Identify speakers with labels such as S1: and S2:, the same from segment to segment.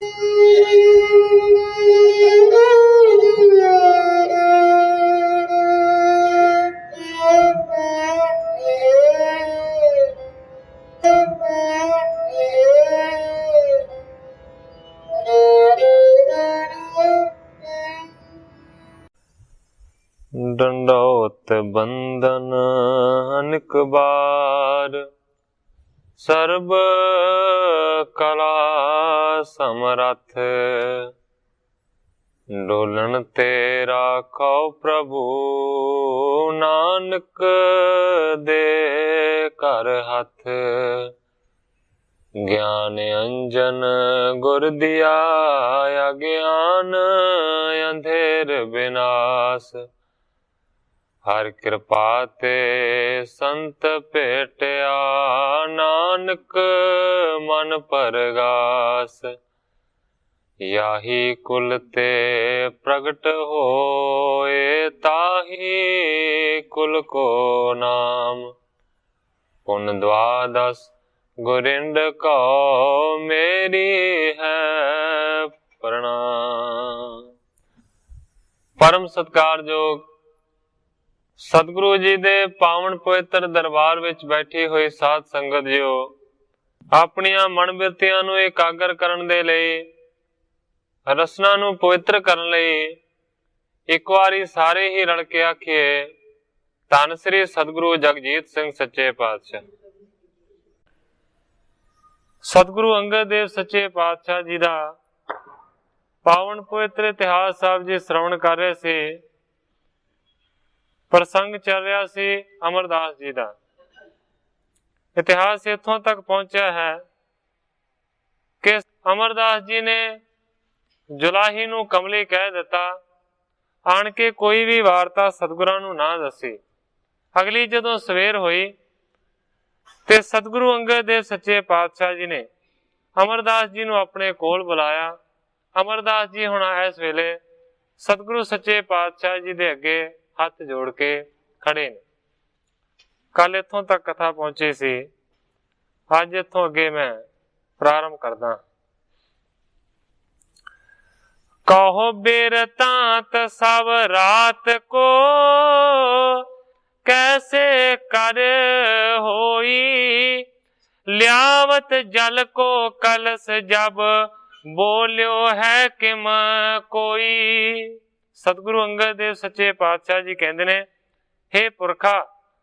S1: डंडौत बंदन अनेक बार, सर्ब कला समरथ। डोलन तेरा खौ प्रभु, नानक दे कर हथ। ज्ञान अंजन गुर दिया, अज्ञान अंधेर विनाश। हर कृपा ते संत भेटिया, नानक मन परगास। याही कुल ते प्रगट होए, ताही कुल को नाम। पुन द्वादश गुरिंद को, मेरी है प्रणाम। परम सत्कारयोग सतगुरु जी दे पावन पवित्र दरबार विच बैठी हुई साध संगत जियो, अपनियां मन बिरतियां नूं एकागर करन दे लई, रसना नूं पवित्र करन लई एक वारी सारे ही रल के आखिए, धन श्री सतगुरु जगजीत सिंह सच्चे पातशाह। सतगुरु अंगद देव सच्चे पातशाह जी दा पावन पवित्र इतिहास साहब जी श्रवण कर रहे सी। प्रसंग चल रहा सी अमरदास जी का। इतिहास इथों तक पहुंचा है कि अमरदास जी ने जुलाही नूं कमली कह दिता, आन के कोई भी वार्ता सतगुरां नूं ना दसी। अगली जदों सवेर हुई ते सतगुरु अंगद देव सच्चे पातशाह जी ने अमरदास जी नूं अपने कोल बुलाया। अमरदास जी हुण इस वेले सतगुरु सच्चे पातशाह जी दे अगे हथ जोड़ के खड़े ने। कल इथों तक कथा पहुंची सी, अज इथों अगे मैं प्रारंभ करदा। कहो बिरतांत सब रात को, कैसे कर होई। ल्यावत जल को कलश जब, बोलियो है किम कोई। सतगुरु अंगद देव सच्चे पातशाह जी कहते ने, हे पुरखा,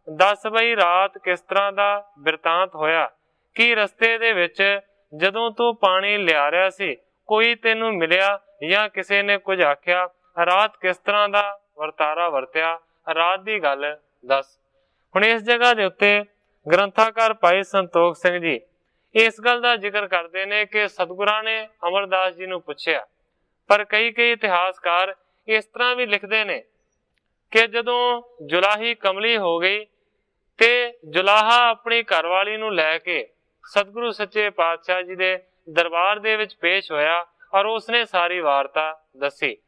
S1: दस बई रात किस तरह का बिरतांत होया कि रस्ते दे विच जदों तू पानी लिया रहा सी, कोई तेनू मिलिया या किसी ने कुछ आख्या, रात किस तरह का वरतारा वरत्या, रात की गल दस। हुण इस जगह के उत्ते ग्रंथाकार भाई संतोख सिंह जी इस गल का जिक्र करते हैं कि सतगुरां ने अमरदास जी नूं पुछया, पर कई इतिहासकार इस तरह भी लिखते ने कि जदों जुलाही कमली हो गई ते जुलाहा अपनी घरवाली नूं लैके सतगुरु सच्चे पातशाह जी दे दरबार दे विच पेश होया और उसने सारी वार्ता दसी।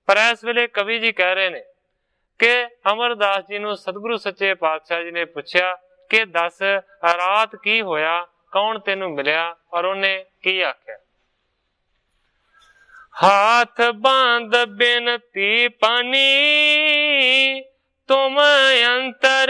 S1: पर इस वेले कवि जी कह रहे ने कि अमरदास जी नूं सतगुरु सच्चे पातशाह जी ने पूछया कि दस रात की होया, कौन तेनू मिलिया और उन्हें की आख्या। हाथ बांध बिनती पानी, तुम अंतर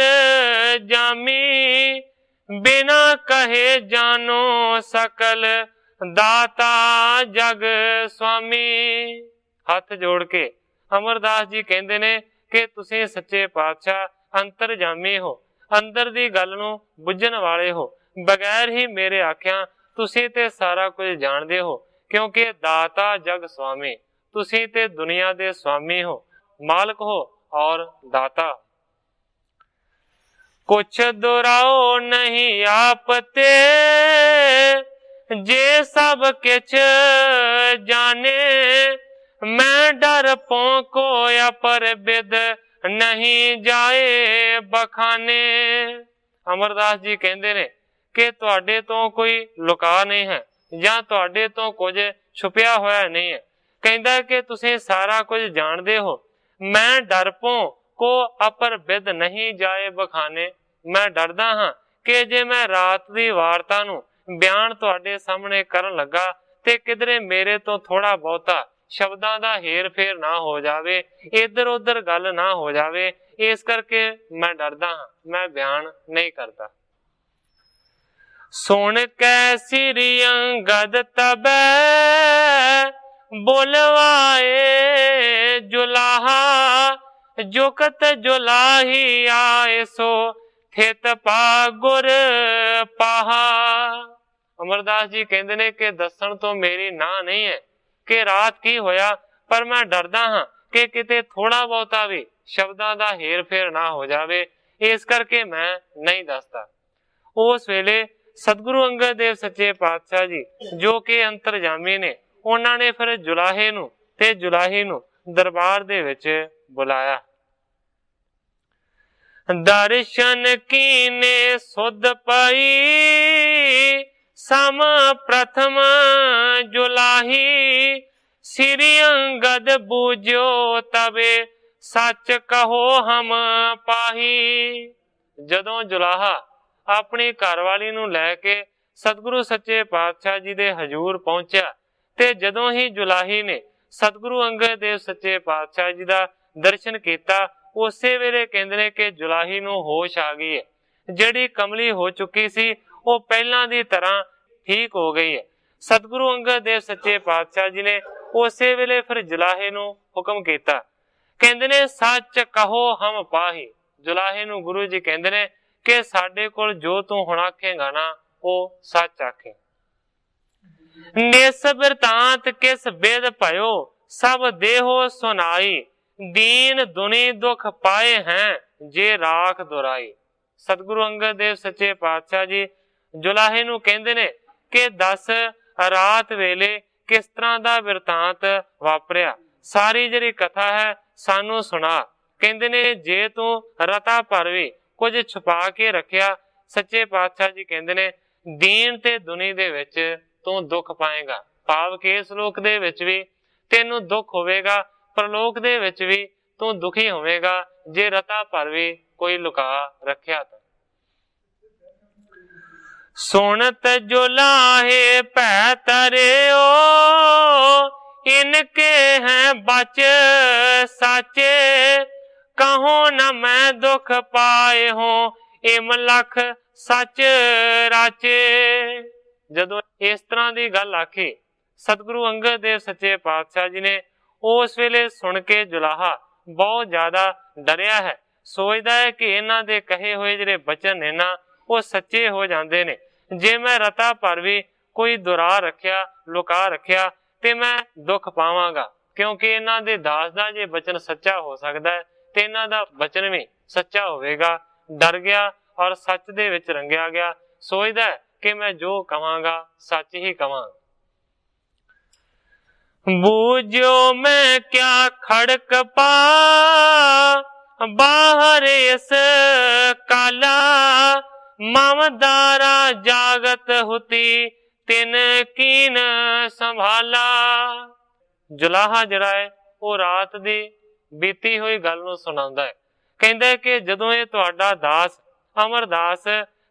S1: जामी। बिना कहे जानो सकल, दाता जग स्वामी। हाथ जोड़ के अमरदास जी कहते ने कि तुसी सच्चे पातशाह अंतरजामी हो, अंदर दी गल नूं बुझण वाले हो। बगैर ही मेरे आख्या तुसी ते सारा कुछ जानदे हो, क्योंकि दाता जग स्वामी, तुसी ते दुनिया दे स्वामी हो, मालक हो और दाता। कुछ दुराओ नहीं आपते, जे सब किछ जाने। मैं डर पोंको अपर बिद, नहीं जाए बखाने। अमरदास जी कहते ने कि तुहाडे तो कोई लुका नहीं है या तुहाडे तो कुछ छुपिया होया नहीं है। कहता कि तुसीं सारा कुछ जानते हो। मैं डरपों को अपर बिद नहीं जाए बखाने। मैं डरदा हाँ कि जे मैं रात की वारता नूं बयान तुहाडे सामने करन लगा ਤੇ ਕਿਧਰੇ ਮੇਰੇ ਤੋਂ ਥੋੜਾ ਬਹੁਤਾ ਸ਼ਬਦਾਂ ਦਾ हेर फेर ना हो जावे, इधर उधर गल ना हो जावे, इस करके मैं डरदा हां, मैं बयान नहीं करता। सुन कै श्री अंगद तबै बोलवाए जुलाहा, जुकत जुलाही आए सो थित पा गुर पाहा। अमरदास जी कहते ने कि दसन तो मेरी ना नहीं है कि रात की होया, पर मैं डरदा हां कि किते थोड़ा बहुता भी शब्दां दा हेर फेर ना हो जावे, इस करके मैं नहीं दसदा। उस वेले सतगुरु अंगद देव सच्चे पातशाह जी जो कि अंतरजामी ने, उन्हां ने फिर जुलाहे नूं ते जुलाही नूं दरबार दे विच बुलाया। दर्शन कीने सुध पाई सम प्रथम जुलाही, श्री अंगद बूझो तबे सच कहो हम पाही। जदों जुलाहा अपनी घरवाली नूं लैके सतगुरु सच्चे पातशाह जी दे हजूर पहुंचा, ते जदों ही जुलाही ने सतगुरु अंगद देव सच्चे पातशाह जी दा दर्शन कीता, उसे वेले कहंदे ने कि जुलाही नूं होश आ गई है, जिहड़ी कमली हो चुकी सी वो पहलां दी तरह ठीक हो गई है। सतगुरु अंगद देव सच्चे पातशाह जी ने उसे वेले फिर जुलाहे नूं हुक्म कीता, कहंदे ने सच कहो हम पाही। जुलाहे नूं गुरु जी कहंदे ने कि साडे कोल जो तू हुण आखेगा ना वो सच आखे। निस बिरतांत किस बेद भयो सब देहो सुनाई, दीन दुनी दुख पाए हैं जे राख दुराई। सतगुरु अंगद देव सच्चे पातशाह जी जुलाहे नूं कहंदे ने कि दस रात वेले किस तरह दा बिरतांत वापरिया, सारी जिहड़ी कथा है सानू सुना। कहंदे ने जे तू रता भर भी कुछ छुपा के रखिया, सच्चे पातशाह जी कहंदे ने दीन ते दुनी दे विच तू दुख पाएगा, भाव के इस लोक दे विच भी तेनू दुख होवेगा, परलोक दे विच भी तू दुखी होवेगा जे रता भर भी कोई लुका रखिया। सुनत जुलाहे पै तरियो इनके हैं बच साचे, कहो न मैं दुख पाए हो इम लख सच राचे। जदों इस तरह की गल आखी सतगुरु अंगद देव सच्चे पातशाह जी ने, उस वेले सुन के जुलाहा बहुत ज्यादा डरिया है, सोचदा है कि इन्हां दे कहे हुए जिहड़े बचन ने ना वो सच्चे हो जाते ने। जे मैं रता पर भी कोई दुरा रखिया लुका रखिया ते मैं दुख पावांगा, क्योंकि इन्हां दे दास दा जे बचन सच्चा हो सकता है ते इन्हां दा बचन भी सच्चा होवेगा। डर गया और सच दे विच रंगिया गया, सोचदा है कि मैं जो कहांगा सच ही कहांगा। बूझो मैं क्या खड़क पा बाहर इस काला, ममदारा जागत हुती तिन कीन संभाला। जुलाहा जिहड़ा है वो रात दी बीती हुई गल नूं सुणाउंदा है, कहंदा है कि जदों ये तुहाडा दास अमरदास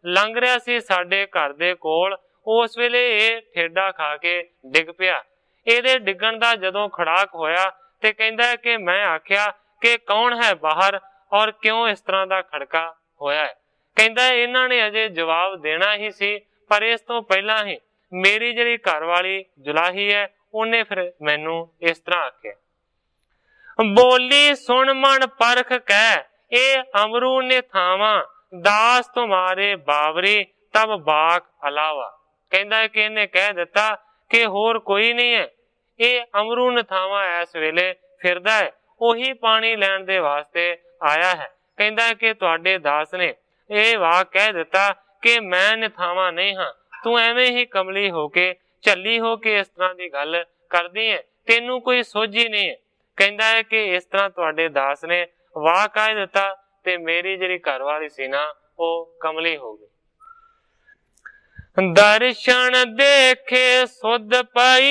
S1: लंघ रिहा सी साडे घर दे कोल, उस वेले ये ठेडा खा के डिग पिया। ਇਹਦੇ ਡਿੱਗਣ ਦਾ ਜਦੋਂ ਖੜਾਕ ਹੋਇਆ ਤੇ ਕਹਿੰਦਾ ਹੈ ਕਿ ਮੈਂ ਆਖਿਆ ਕਿ ਕੌਣ ਹੈ ਬਾਹਰ ਔਰ ਕਿਉਂ ਇਸ ਤਰ੍ਹਾਂ ਦਾ ਖੜਕਾ ਹੋਇਆ ਹੈ। ਕਹਿੰਦਾ ਇਹਨਾਂ ਨੇ ਅਜੇ ਜਵਾਬ ਦੇਣਾ ਹੀ ਸੀ, ਪਰ ਇਸ ਤੋਂ ਪਹਿਲਾਂ ਹੀ ਮੇਰੀ ਜਿਹੜੀ ਘਰ ਵਾਲੀ ਜੁਲਾਹੀ ਹੈ ਉਹਨੇ ਫਿਰ ਮੈਨੂੰ ਇਸ ਤਰ੍ਹਾਂ ਆਖਿਆ। ਬੋਲੀ ਸੁਣ ਮਨ ਪਰਖ ਕਹਿ ਇਹ ਅਮਰੂ ਨੇ ਥਾਵਾਂ ਦਾਸ ਤੁਮਾਰੇ ਬਾਵਰੀ ਤਬ ਬਾਕ ਅਲਾਵਾ। ਕਹਿੰਦਾ ਹੈ ਕਿ ਇਹਨੇ ਕਹਿ ਦਿੱਤਾ कि होर कोई नहीं है, ये अमरू नथावा इस वेले फिरदा है, ओही पानी लैण दे वास्ते आया है। कहंदा है कि तुहाडे दास ने ये वाक कह दिता कि मैं नथावा नहीं हाँ, तू एवें ही कमली होके झल्ली होके इस तरह की गल करदी है, तेनू कोई सोझी नहीं है। कहंदा है कि इस तरह तुहाडे दास ने वाक कह दिता ते मेरी जिहड़ी घरवाली सी ना वो कमली हो गई। दर्शन देखे सुध पाई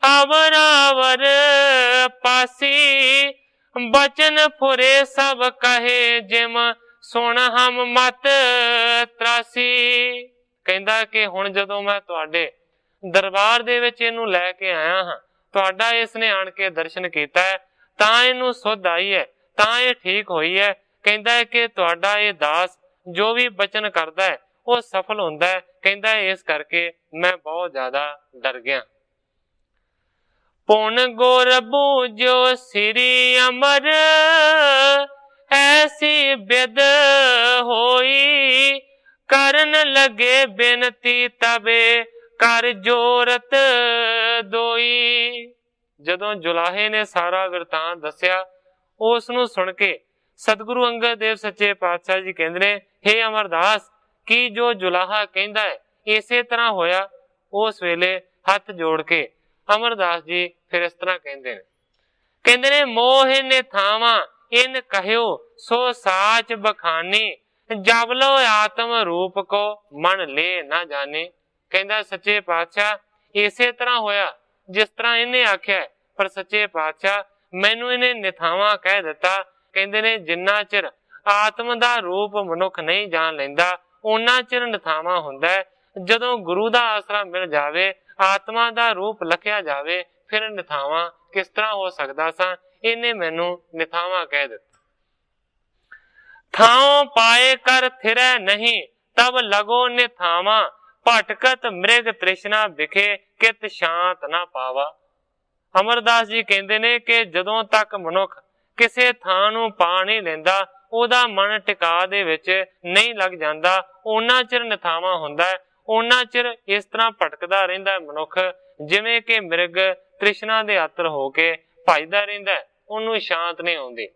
S1: आवर आवर पासी, बचन फुरे सब कहे जिम सुन हम मत त्रासी। कहंदा कि हुण जदों मैं तुहाडे दरबार दे विच इहनूं लै के आया हाँ, तुहाडा इसने आण के दर्शन कीता है तां इहनूं सुध आई है, तां इह ठीक होई है। कहंदा है कि तुहाडा इह दास जो भी बचन करदा है वो सफल हुंदा है। कहंदा है इस करके मैं बहुत ज्यादा डर गया। पुन गुर बूझो श्री अमर ऐसी बिद होई, करन लगे बेनती तबे कर जोरत दोई। जदों जुलाहे ने सारा वृतांत दस्या उस नूं सुन के सतगुरु अंगद देव सच्चे पातशाह जी कहंदे ने, हे अमरदास की जो जुलाहा कहंदा है इसे तरह होया। उस वेले हथ जोड़ के अमरदास जी फिर इस तरह कहंदे ने मोह ने थावा इन कहो सो साच बखानी, जब लो आत्म रूप को मन ले ना जाने। कहंदा सच्चे पातशाह इसे तरह होया जिस तरह इन्हें आख्या है, पर सच्चे पातशाह मैनू इन्हें निथावा कह दिता। कहंदे ने जिन्ना चिर आत्म दा रूप मनुख नहीं जान लैंदा उन्ना चिर निथावा हुंदा है। जदों गुरु दा आसरा मिल जावे, आत्मा दा रूप लखिया जावे, फिर निथावा किस तरह हो सकदा सा। इन्हें मैनू निथावा कह दिता। थाओ पाए कर थिरै नहीं तब लगो निथावा, भटकत मृग तृष्णा बिखे कित शांत ना पावा। अमरदास जी कहंदे ने कि जदों तक मनुख किसे थां नूं पा नहीं लैंदा, ओदा मन टिका दे विच नहीं लग जांदा, उन्ना चिर निथावा हुंदा है। उन्ना चिर इस तरह भटकदा रहिंदा मनुख जिवें कि मृग तृष्णा दे आतर हो के भजदा रहिंदा, उहनूं शांत नहीं आउंदी।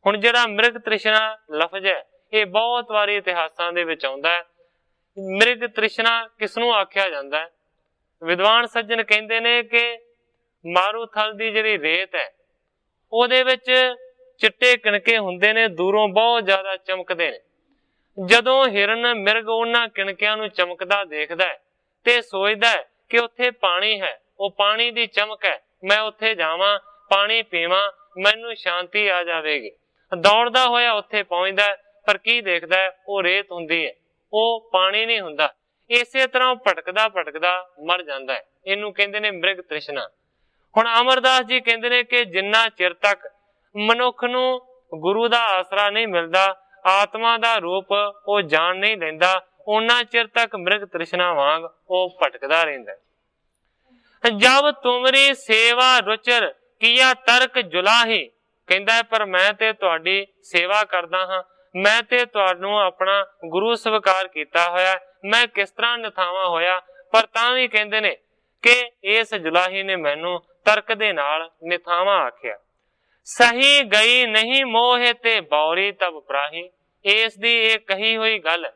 S1: हुण जिहड़ा मृग तृष्णा लफज है ये बहुत वारी इतिहासां दे विच आउंदा है। मृग तृष्णा किसनूं आख्या जांदा है? विद्वान सज्जन कहंदे ने कि मारूथल दी जिहड़ी रेत है ਉਹਦੇ ਵਿੱਚ चिट्टे किणके हुंदे ने, दूरों बहुत ज्यादा चमकदे ने। जदों हिरन मिर्ग उन्हां किणकिਆਂ ਨੂੰ चमकदा देखदा है ते सोचदा है कि उत्थे पानी है, वो पानी दी चमक है, मैं उत्थे जावां पानी पीवां मैनू शांति आ जावेगी। दौड़दा होया उत्थे पहुंचदा है, पर की देखदा है वो रेत हुंदी है, वो पानी नहीं हुंदा। इसे तरह भटकदा भटकदा मर जांदा है। इहनूं कहंदे ने मृग तृष्णा। हुण अमरदास जी कहंदे ने कि जिन्ना चिर तक मनुख नूं गुरु दा आसरा नहीं मिलदा, आत्मा दा रूप वो जान नहीं लैंदा, उन्ना चिर तक मृग तृष्णा वांग वो भटकदा रहिंदा। जब तुमरी सेवा रुचर किया तर्क जुलाही, कहंदा है पर मैं ते तुहाडी सेवा करदा हां, मैं ते तुहानू अपना गुरु स्वीकार कीता होया, मैं किस तरह निथावा होया। पर तां भी कहंदे ने कि इस जुलाही ने मैनू तर्क दे नाल निथावा आख्या। सही गई नहीं मोह ते बौरी तब प्राही। इस दी ये कही हुई गल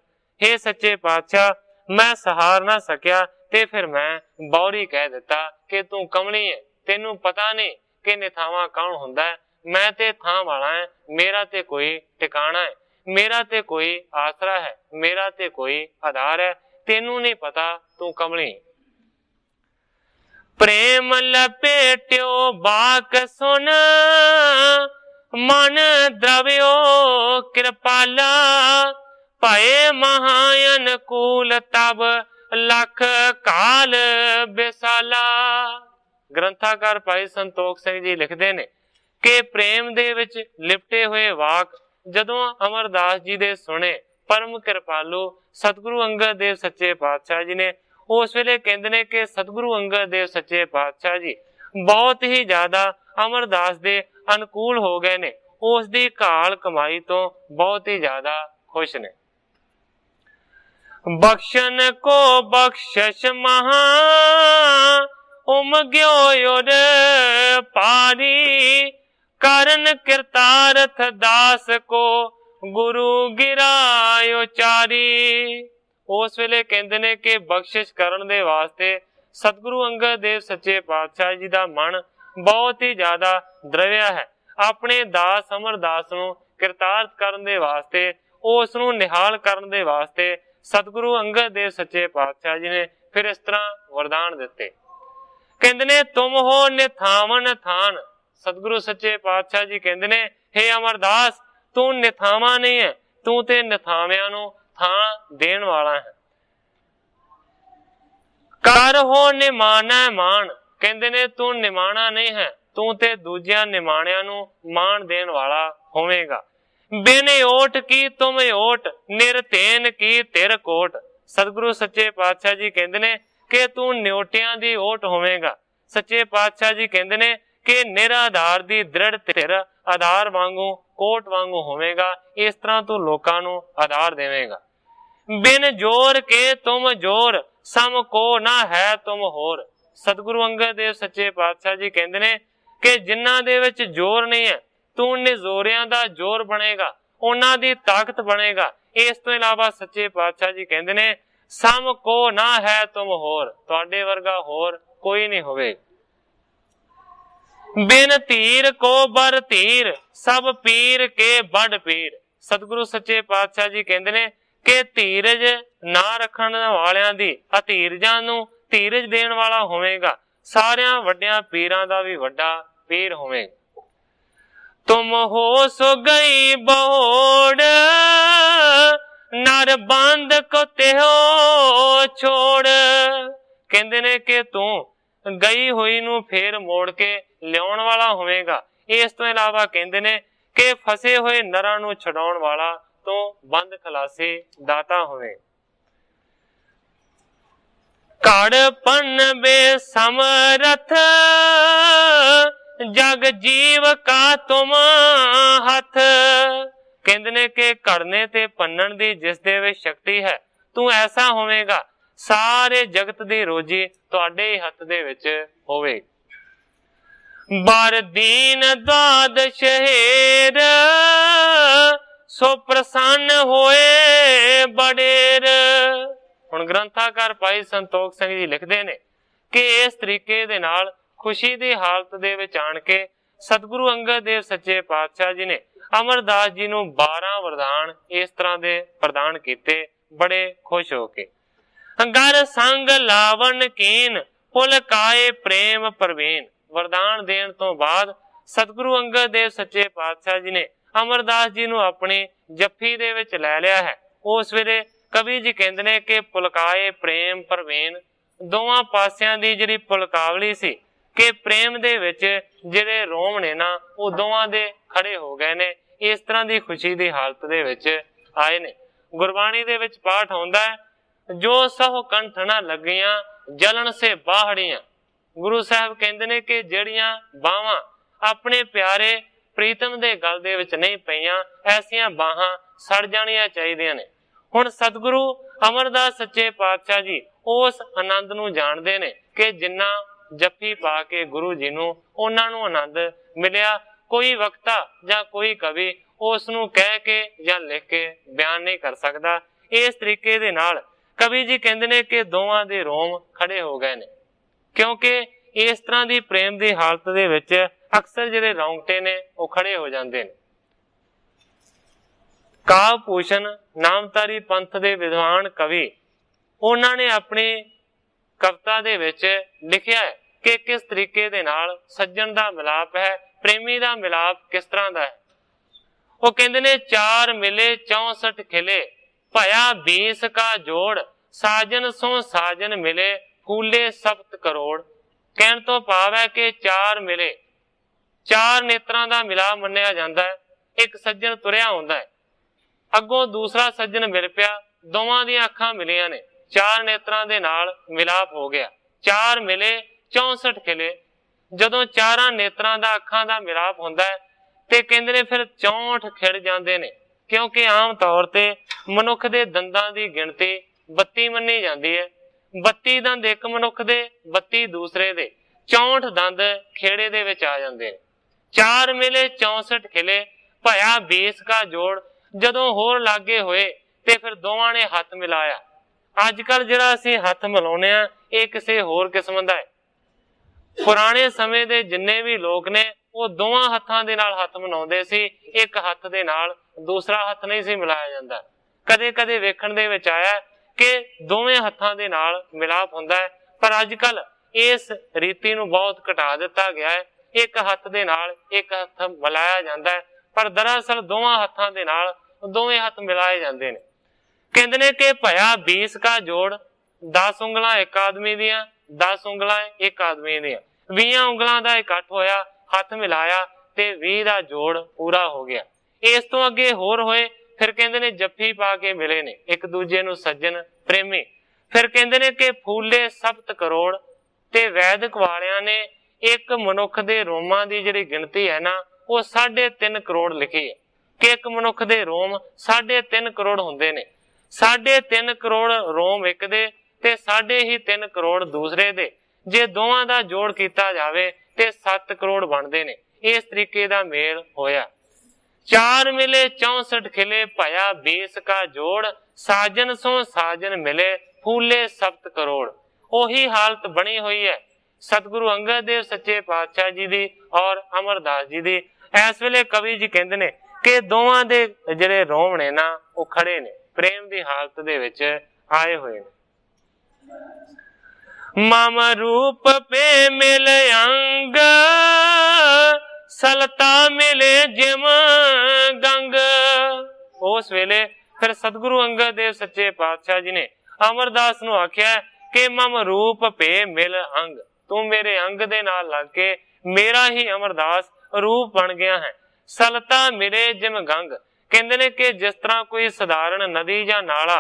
S1: हे सच्चे पातशाह मैं सहार ना सकिया ते फिर मैं बौरी कह दिता कि तू कमली है, तेनू पता नहीं कि निथावा कौन हुंदा है। मैं ते थां वाला है, मेरा ते कोई ठिकाना है, मेरा ते कोई आसरा है, मेरा ते कोई आधार है, तेनू नहीं पता तू कमली। प्रेम लपेट्यो बाक सुन मन द्रव्यो कृपाला, भये महाअनुकूल तब लख काल बिसाला। ग्रंथाकार भाई संतोख सिंह जी लिखते ने कि प्रेम दे विच लिपटे हुए वाक जदों अमरदास जी दे सुने परम कृपालु सतगुरु अंगद देव सच्चे पातशाह जी ने, उस वेले कहंदे ने कि सतगुरु अंगद देव सच्चे पातशाह जी बहुत ही ज्यादा अमरदास दे अनुकूल हो गए ने, उसदी घाल कमाई तो बहुत ही ज्यादा खुश ने। बख्शन को बख्शश महा उमग्यो उर पारी, करन कृतार्थ दास को गुरु गिरायो चारी। उस वेले कहंदे ने कि बख्शिश करन दे वास्ते सतगुरु अंगद देव सच्चे पातशाह जी दा मन बहुत ही ज्यादा द्रव्या है। अपने दास अमरदास नूं कृतार्थ करन दे वास्ते, उस नूं निहाल करन दे वास्ते सतगुरु अंगद देव सच्चे पातशाह जी ने फिर इस तरह वरदान दिते। कहंदे ने तुम हो निथावन थान। सतगुरु सच्चे पातशाह जी कहंदे ने हे अमरदास तू निथावा नहीं है, तू ते निथावियां नूं थां देण वाला है। ਕਰ ਹੋ ਨਿਮਾਣੈ ਮਾਣ, ਕਹਿੰਦੇ ਨੇ ਤੂੰ ਨਿਮਾਣਾ ਨਹੀਂ ਹੈ, ਤੂੰ ਤੇ ਦੂਜਿਆਂ ਨਿਮਾਣਿਆਂ ਨੂੰ ਮਾਣ ਦੇਣ ਵਾਲਾ ਹੋਵੇਗਾ। ਬਿਨ ਓਟ ਕੀ ਤੁਮ ਓਟ, ਨਿਰਤੇਨ ਕੀ ਤਿਰ ਕੋਟ। ਸਤਿਗੁਰੂ ਸੱਚੇ ਪਾਤਸ਼ਾਹ ਜੀ ਕਹਿੰਦੇ ਨੇ ਕਿ ਤੂੰ ਨਿਓਟਿਆਂ ਦੀ ਓਟ ਹੋਵੇਗਾ। ਸੱਚੇ ਪਾਤਸ਼ਾਹ ਜੀ ਕਹਿੰਦੇ ਨੇ ਕਿ ਨਿਰਾਧਾਰ ਦੀ ਦ੍ਰਿੜ ਧਿਰ ਆਧਾਰ ਵਾਂਗੂ ਕੋਟ ਵਾਂਗੂ ਹੋਵੇਗਾ। ਇਸ ਤਰ੍ਹਾਂ ਤੂੰ ਲੋਕਾਂ ਨੂੰ ਆਧਾਰ ਦੇਵੇਗਾ। ਬਿਨ ਜੋਰ ਕੇ ਤੁਮ ਜੋਰ, ਸਮ ਕੋ ਨਾ ਹੈ ਤੁਮ ਹੋਰ। ਸਤਿਗੁਰੂ ਅੰਗਦ ਦੇਵ ਸੱਚੇ ਪਾਤਸ਼ਾਹ ਜੀ ਕਹਿੰਦੇ ਨੇ ਕਿ ਜਿਨ੍ਹਾਂ ਦੇ ਵਿੱਚ ਜ਼ੋਰ ਨਹੀਂ ਹੈ, ਤੂੰ ਨਿਜ਼ੋਰਿਆਂ ਦਾ ਜ਼ੋਰ ਬਣੇਗਾ, ਉਹਨਾਂ ਦੀ ਤਾਕਤ ਬਣੇਗਾ। ਇਸ ਤੋਂ ਇਲਾਵਾ ਸੱਚੇ ਪਾਤਸ਼ਾਹ ਜੀ ਕਹਿੰਦੇ ਨੇ ਸਮ ਕੋ ਨਾ ਹੈ ਤੁਮ ਹੋਰ, ਤੁਹਾਡੇ ਵਰਗਾ ਹੋਰ ਕੋਈ ਨਹੀਂ ਹੋਵੇ। ਬਿਨ ਧੀਰ ਕੋ ਬਰ ਧੀਰ, ਸਭ ਪੀਰ ਕੇ ਬੜ ਪੀਰ। ਸਤਿਗੁਰੂ ਸੱਚੇ ਪਾਤਸ਼ਾਹ ਜੀ ਕਹਿੰਦੇ ਨੇ ਕਿ ਧੀਰਜ ਨਾ ਰੱਖਣ ਵਾਲਿਆਂ ਦੀ ਅਧੀਰਜਾਂ ਨੂੰ ਧੀਰਜ ਦੇਣ ਵਾਲਾ ਹੋਵੇਗਾ, ਸਾਰਿਆਂ ਵੱਡਿਆਂ ਪੀਰਾਂ ਦਾ ਵੀ ਵੱਡਾ ਪੀਰ ਹੋਵੇਗਾ। ਤੁਮ ਹੋ ਸੋ ਗਈ ਬੋੜ, ਨਰ ਬੰਦ ਕੋ ਤਿਹੋ ਛੋੜ। ਕਹਿੰਦੇ ਨੇ ਕਿ ਤੂੰ ਗਈ ਹੋਈ ਨੂੰ ਫੇਰ ਮੋੜ ਕੇ ਲਿਆਉਣ ਵਾਲਾ ਹੋਵੇਗਾ। ਇਸ ਤੋਂ ਇਲਾਵਾ ਕਹਿੰਦੇ ਨੇ ਕਿ ਫਸੇ ਹੋਏ ਨਰਾਂ ਨੂੰ ਛਡਾਉਣ ਵਾਲਾ ਤੋਂ ਬੰਦ ਖਲਾਸੀ ਦਾਤਾ ਹੋਵੇ। ਘੜ ਪੰਨ ਬੇ ਸਮਰਥ, ਜਗ ਜੀਵ ਕਾ ਤੁਮ ਹੱਥ। ਕਹਿੰਦੇ ਨੇ ਕਿ ਘੜਨੇ ਤੇ ਪੰਨਣ ਦੀ ਜਿਸ ਦੇ ਵਿੱਚ ਸ਼ਕਤੀ ਹੈ, ਤੂੰ ਐਸਾ ਹੋਵੇਗਾ ਸਾਰੇ ਜਗਤ ਦੀ ਰੋਜੀ ਤੁਹਾਡੇ ਹੀ ਹੱਥ ਦੇ ਵਿੱਚ ਹੋਵੇ। ਬਰ ਦੀਨ ਦਾਦ ਸ਼ਹਿਰ, ਸੋ ਪ੍ਰਸੰਨ ਹੋਏ ਬਡੇਰ। ਹੁਣ ਗ੍ਰੰਥਾਕਾਰ ਭਾਈ ਸੰਤੋਖ ਸਿੰਘ ਜੀ ਲਿਖਦੇ ਨੇ ਕਿ ਇਸ ਤਰੀਕੇ ਦੇ ਨਾਲ ਖੁਸ਼ੀ ਦੀ ਹਾਲਤ ਦੇ ਵਿੱਚ ਆਣ ਕੇ ਸਤਿਗੁਰੂ ਅੰਗਦ ਦੇਵ ਸੱਚੇ ਪਾਤਸ਼ਾਹ ਜੀ ਨੇ ਅਮਰਦਾਸ ਜੀ ਨੂੰ 12 ਵਰਦਾਨ ਇਸ ਤਰ੍ਹਾਂ ਦੇ ਪ੍ਰਦਾਨ ਕੀਤੇ, ਬੜੇ ਖੁਸ਼ ਹੋ ਕੇ। ਗਰ ਸੰਗ ਲਾਵਣ ਕੀਨ, ਪੁਲ ਕਾਏ ਪ੍ਰੇਮ ਪ੍ਰਵੀਨ। ਵਰਦਾਨ ਦੇਣ ਤੋਂ ਬਾਅਦ ਸਤਿਗੁਰੂ ਅੰਗਦ ਦੇਵ ਸੱਚੇ ਪਾਤਸ਼ਾਹ ਜੀ ਨੇ ਅਮਰਦਾਸ ਜੀ ਨੂੰ ਆਪਣੀ ਜੱਫੀ ਦੇ ਵਿੱਚ ਲੈ ਲਿਆ ਹੈ। ਉਸ ਵੇਲੇ ਕਵੀ ਜੀ ਕਹਿੰਦੇ ਨੇ ਕਿ ਪੁਲਕਾਏ ਪ੍ਰੇਮ ਪ੍ਰਵੀਨ, ਦੋਵਾਂ ਪਾਸਿਆਂ ਦੀ ਜਿਹੜੀ ਪੁਲਕਾਵਲੀ ਸੀ ਕਿ ਪ੍ਰੇਮ ਦੇ ਵਿੱਚ ਜਿਹੜੇ ਰੋਮ ਨੇ ਨਾ ਉਹ ਦੋਵਾਂ ਦੇ ਖੜੇ ਹੋ ਗਏ ਨੇ। ਇਸ ਤਰ੍ਹਾਂ ਦੀ ਖੁਸ਼ੀ ਦੀ ਹਾਲਤ ਦੇ ਵਿੱਚ ਆਏ ਨੇ। ਗੁਰਬਾਣੀ ਦੇ ਵਿੱਚ ਪਾਠ ਹੁੰਦਾ ਹੈ, ਜੋ ਸਹੁ ਕੰਠ ਨਾ ਲੱਗੀਆਂ ਜਲਨ ਸੇ ਬਾਹੜੀਆਂ। ਗੁਰੂ ਸਾਹਿਬ ਕਹਿੰਦੇ ਨੇ ਕਿ ਜਿਹੜੀਆਂ ਬਾਹਾਂ ਆਪਣੇ ਪਿਆਰੇ ਪ੍ਰੀਤਮ ਦੇ ਗਲ ਦੇ ਵਿੱਚ ਨਹੀਂ ਪਈਆਂ, ਐਸੀਆਂ ਬਾਹਾਂ ਸੜ ਜਾਣੀਆਂ ਚਾਹੀਦੀਆਂ ਨੇ। ਹੁਣ ਸਤਿਗੁਰੂ ਅਮਰਦਾਸ ਸੱਚੇ ਪਾਤਸ਼ਾਹ ਜੀ ਉਸ ਆਨੰਦ ਨੂੰ ਜਾਣਦੇ ਨੇ ਕਿ ਜਿੰਨਾ ਜੱਫੀ ਪਾ ਕੇ ਗੁਰੂ ਜੀ ਨੂੰ ਉਹਨਾਂ ਨੂੰ ਆਨੰਦ ਮਿਲਿਆ, ਕੋਈ ਵਕਤਾ ਜਾਂ ਕੋਈ ਕਵੀ ਉਸ ਨੂੰ ਕਹਿ ਕੇ ਜਾਂ ਲਿਖ ਕੇ ਬਿਆਨ ਨਹੀਂ ਕਰ ਸਕਦਾ। ਇਸ ਤਰੀਕੇ ਦੇ ਨਾਲ ਕਵੀ ਜੀ ਕਹਿੰਦੇ ਨੇ ਕਿ ਦੋਵਾਂ ਦੇ ਰੋਮ ਖੜੇ ਹੋ ਗਏ ਨੇ, ਕਿਉਂਕਿ ਇਸ ਤਰ੍ਹਾਂ ਦੀ ਪ੍ਰੇਮ ਦੀ ਹਾਲਤ ਦੇ ਵਿੱਚ ਅਕਸਰ ਜਿਹੜੇ ਰੌਂਗਟੇ ਨੇ ਉਹ ਖੜੇ ਹੋ ਜਾਂਦੇ ਨੇ। ਕਾਵ ਭੂਸ਼ਣ ਨਾਮਧਾਰੀ ਪੰਥ ਦੇ ਵਿਦਵਾਨ ਕਵੀ, ਉਹਨਾਂ ਨੇ ਆਪਣੀ ਕਵਿਤਾ ਦੇ ਵਿੱਚ ਲਿਖਿਆ ਹੈ ਕਿ ਕਿਸ ਤਰੀਕੇ ਦੇ ਨਾਲ ਸੱਜਣ ਦਾ ਮਿਲਾਪ ਹੈ, ਪ੍ਰੇਮੀ ਦਾ ਮਿਲਾਪ ਕਿਸ ਤਰ੍ਹਾਂ ਦਾ ਹੈ। ਉਹ ਕਹਿੰਦੇ ਨੇ 4 ਮਿਲੇ 64 ਖਿਲੇ, ਭਇਆ 20 ਕਾ ਜੋੜ, ਸਾਜਨ ਸੋ ਸਾਜਨ ਮਿਲੇ, ਫੂਲੇ 7 ਕਰੋੜ। ਕਹਿਣ ਤੋਂ ਭਾਵ ਹੈ ਕਿ 4 ਮਿਲੇ, 4 ਨੇਤਰਾਂ ਦਾ ਮਿਲਾਪ ਮੰਨਿਆ ਜਾਂਦਾ ਹੈ। ਇੱਕ ਸੱਜਣ ਤੁਰਿਆ ਹੁੰਦਾ ਹੈ, ਅੱਗੋਂ ਦੂਸਰਾ ਸੱਜਣ ਮਿਲ ਪਿਆ, ਦੋਵਾਂ ਦੀਆਂ ਅੱਖਾਂ ਮਿਲੀਆਂ ਨੇ, 4 ਨੇਤਰਾਂ ਦੇ ਨਾਲ ਮਿਲਾਪ ਹੋ ਗਿਆ। 4 ਮਿਲੇ 64 ਖਿਲੇ। ਜਦੋਂ 4 ਨੇਤਰਾਂ ਦਾ ਅੱਖਾਂ ਦਾ ਮਿਲਾਪ ਹੁੰਦਾ ਹੈ ਤੇ ਕਹਿੰਦੇ ਨੇ ਫਿਰ 64 ਖਿੜ ਜਾਂਦੇ ਨੇ, ਕਿਉਂਕਿ ਆਮ ਤੌਰ ਤੇ ਮਨੁੱਖ ਦੇ ਦੰਦਾਂ ਦੀ ਗਿਣਤੀ 32 ਮੰਨੀ ਜਾਂਦੀ ਹੈ। 32 ਦੰਦ ਇੱਕ ਮਨੁੱਖ ਦੇ, 32 ਦੂਸਰੇ ਦੇ, 64 ਦੰਦ ਖੇੜੇ ਦੇ ਵਿੱਚ ਆ ਜਾਂਦੇ ਨੇ। 4 ਮਿਲੇ 64 ਖਿਲੇ, ਭਇਆ 20 ਕਾ ਜੋੜ। ਜਦੋਂ ਹੋਰ ਲਾਗੇ ਹੋਏ ਤੇ ਫਿਰ ਦੋਵਾਂ ਨੇ ਹੱਥ ਮਿਲਾਇਆ। ਅੱਜ ਕੱਲ ਜਿਹੜਾ ਅਸੀਂ ਹੱਥ ਮਿਲਾਉਂਦੇ ਆ ਇਹ ਕਿਸੇ ਹੋਰ ਕਿਸਮ ਦਾ ਹੈ। ਪੁਰਾਣੇ ਸਮੇਂ ਦੇ ਜਿੰਨੇ ਵੀ ਲੋਕ ਨੇ ਉਹ ਦੋਵਾਂ ਹੱਥਾਂ ਦੇ ਨਾਲ ਹੱਥ ਮਿਲਾਉਂਦੇ ਸੀ, ਇੱਕ ਹੱਥ ਦੇ ਨਾਲ ਦੂਸਰਾ ਹੱਥ ਨਹੀਂ ਸੀ ਮਿਲਾਇਆ ਜਾਂਦਾ। ਕਦੇ ਕਦੇ ਵੇਖਣ ਦੇ ਵਿੱਚ ਆਇਆ ਕਿ ਦੋਵੇਂ ਹੱਥਾਂ ਦੇ ਨਾਲ ਮਿਲਾਪ ਹੁੰਦਾ ਹੈ, ਪਰ ਅੱਜ ਕੱਲ ਇਸ ਰੀਤੀ ਨੂੰ ਬਹੁਤ ਘਟਾ ਦਿੱਤਾ ਗਿਆ ਹੈ। ਇੱਕ ਹੱਥ ਦੇ ਨਾਲ ਇੱਕ ਹੱਥ ਮਿਲਾਇਆ ਜਾਂਦਾ ਹੈ, ਪਰ ਦਰਅਸਲ ਦੋਵਾਂ ਹੱਥਾਂ ਦੇ ਨਾਲ ਦੋਵੇਂ ਹੱਥ ਮਿਲਾਏ ਜਾਂਦੇ ਨੇ। ਕਹਿੰਦੇ ਨੇ ਕਿ ਭਇਆ 20 ਕਾ ਜੋੜ, 10 ਉਂਗਲਾਂ एक आदमी दियां, 10 ਉਂਗਲਾਂ एक आदमी दियां, 20 ਉਂਗਲਾਂ ਦਾ इकट्ठ होया, हथ मिलाया ते 20 ਦਾ जोड़ पूरा हो गया। इस तो अगे होर होए, फिर कहते ने जफ्फी पा के मिले ने एक दूजे नूं सज्जन प्रेमी। फिर कहते ने कि फूले 7 करोड़ ते वैदिक वालियां ने एक मनुख दे रोमां दी जिहड़ी गिणती है ना वो 3.5 करोड़ लिखी है कि एक मनुख दे रोम 3.5 करोड़ हुंदे ने। 3.5 करोड़ रोम एक दे ते 3.5 करोड़ दूसरे दे, जे दोवां दा जोड़ कीता जावे ते 7 करोड़ बनदे ने। इस तरीके दा मेल होया। 4 मिले 64 खिले भया 20 का जोड़, साजन सो साजन मिले फूले 7 करोड़। ओही हालत बनी हुई है सतगुरु अंगद देव सच्चे पातशाह जी दी और अमरदास जी दी। इस वेले कवि जी कहंदे ने कि दोवां दे जिहड़े रोम ने ना वो खड़े ने, प्रेम दी हालत दे विच आए हुए ने। मम रूप पे मिल अंग, सलता मिले जिम गंग। उस वेले फिर सतगुरु अंगद देव सच्चे पातशाह जी ने अमरदास नूं आख्या कि मम रूप पे मिल अंग, तू मेरे अंग दे नाल लग के मेरा ही अमरदास रूप बन गया है। सलता मिले जिम गंग, कहंदे ने कि जिस तरह कोई साधारण नदी जां नाला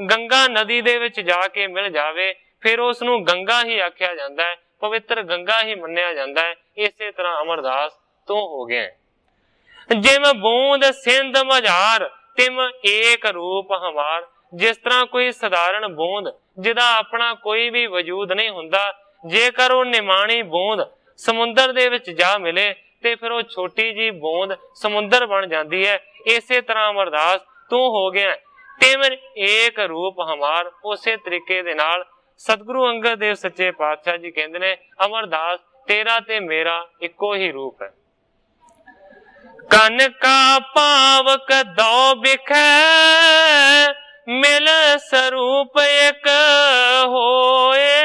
S1: गंगा नदी दे विच जाके मिल जावे फिर उसनूं गंगा ही आख्या जांदा है, पवित्र गंगा ही मन्निया जांदा है। इसे तरह अमरदास तू हो गया है। जिम बूंद सिंध मझार तिम एक रूप हमार, जिस तरह कोई साधारण बूंद जिहदा अपना कोई भी वजूद नहीं हुंदा, जेकर वो निमाणी बूंद समुंदर दे विच जा मिले ते फिर वो छोटी जी बूंद समुंदर बन जाती है। इसे तरह अमरदास तू हो गया तिम एक रूप हमार। उसे तरीके दे नाल सतगुरु अंगद देव सच्चे पातशाह जी कहंदे ने अमरदास तेरा ते मेरा इको ही रूप है। कन का पावक दो बिखै मिल स्वरूप एक होए,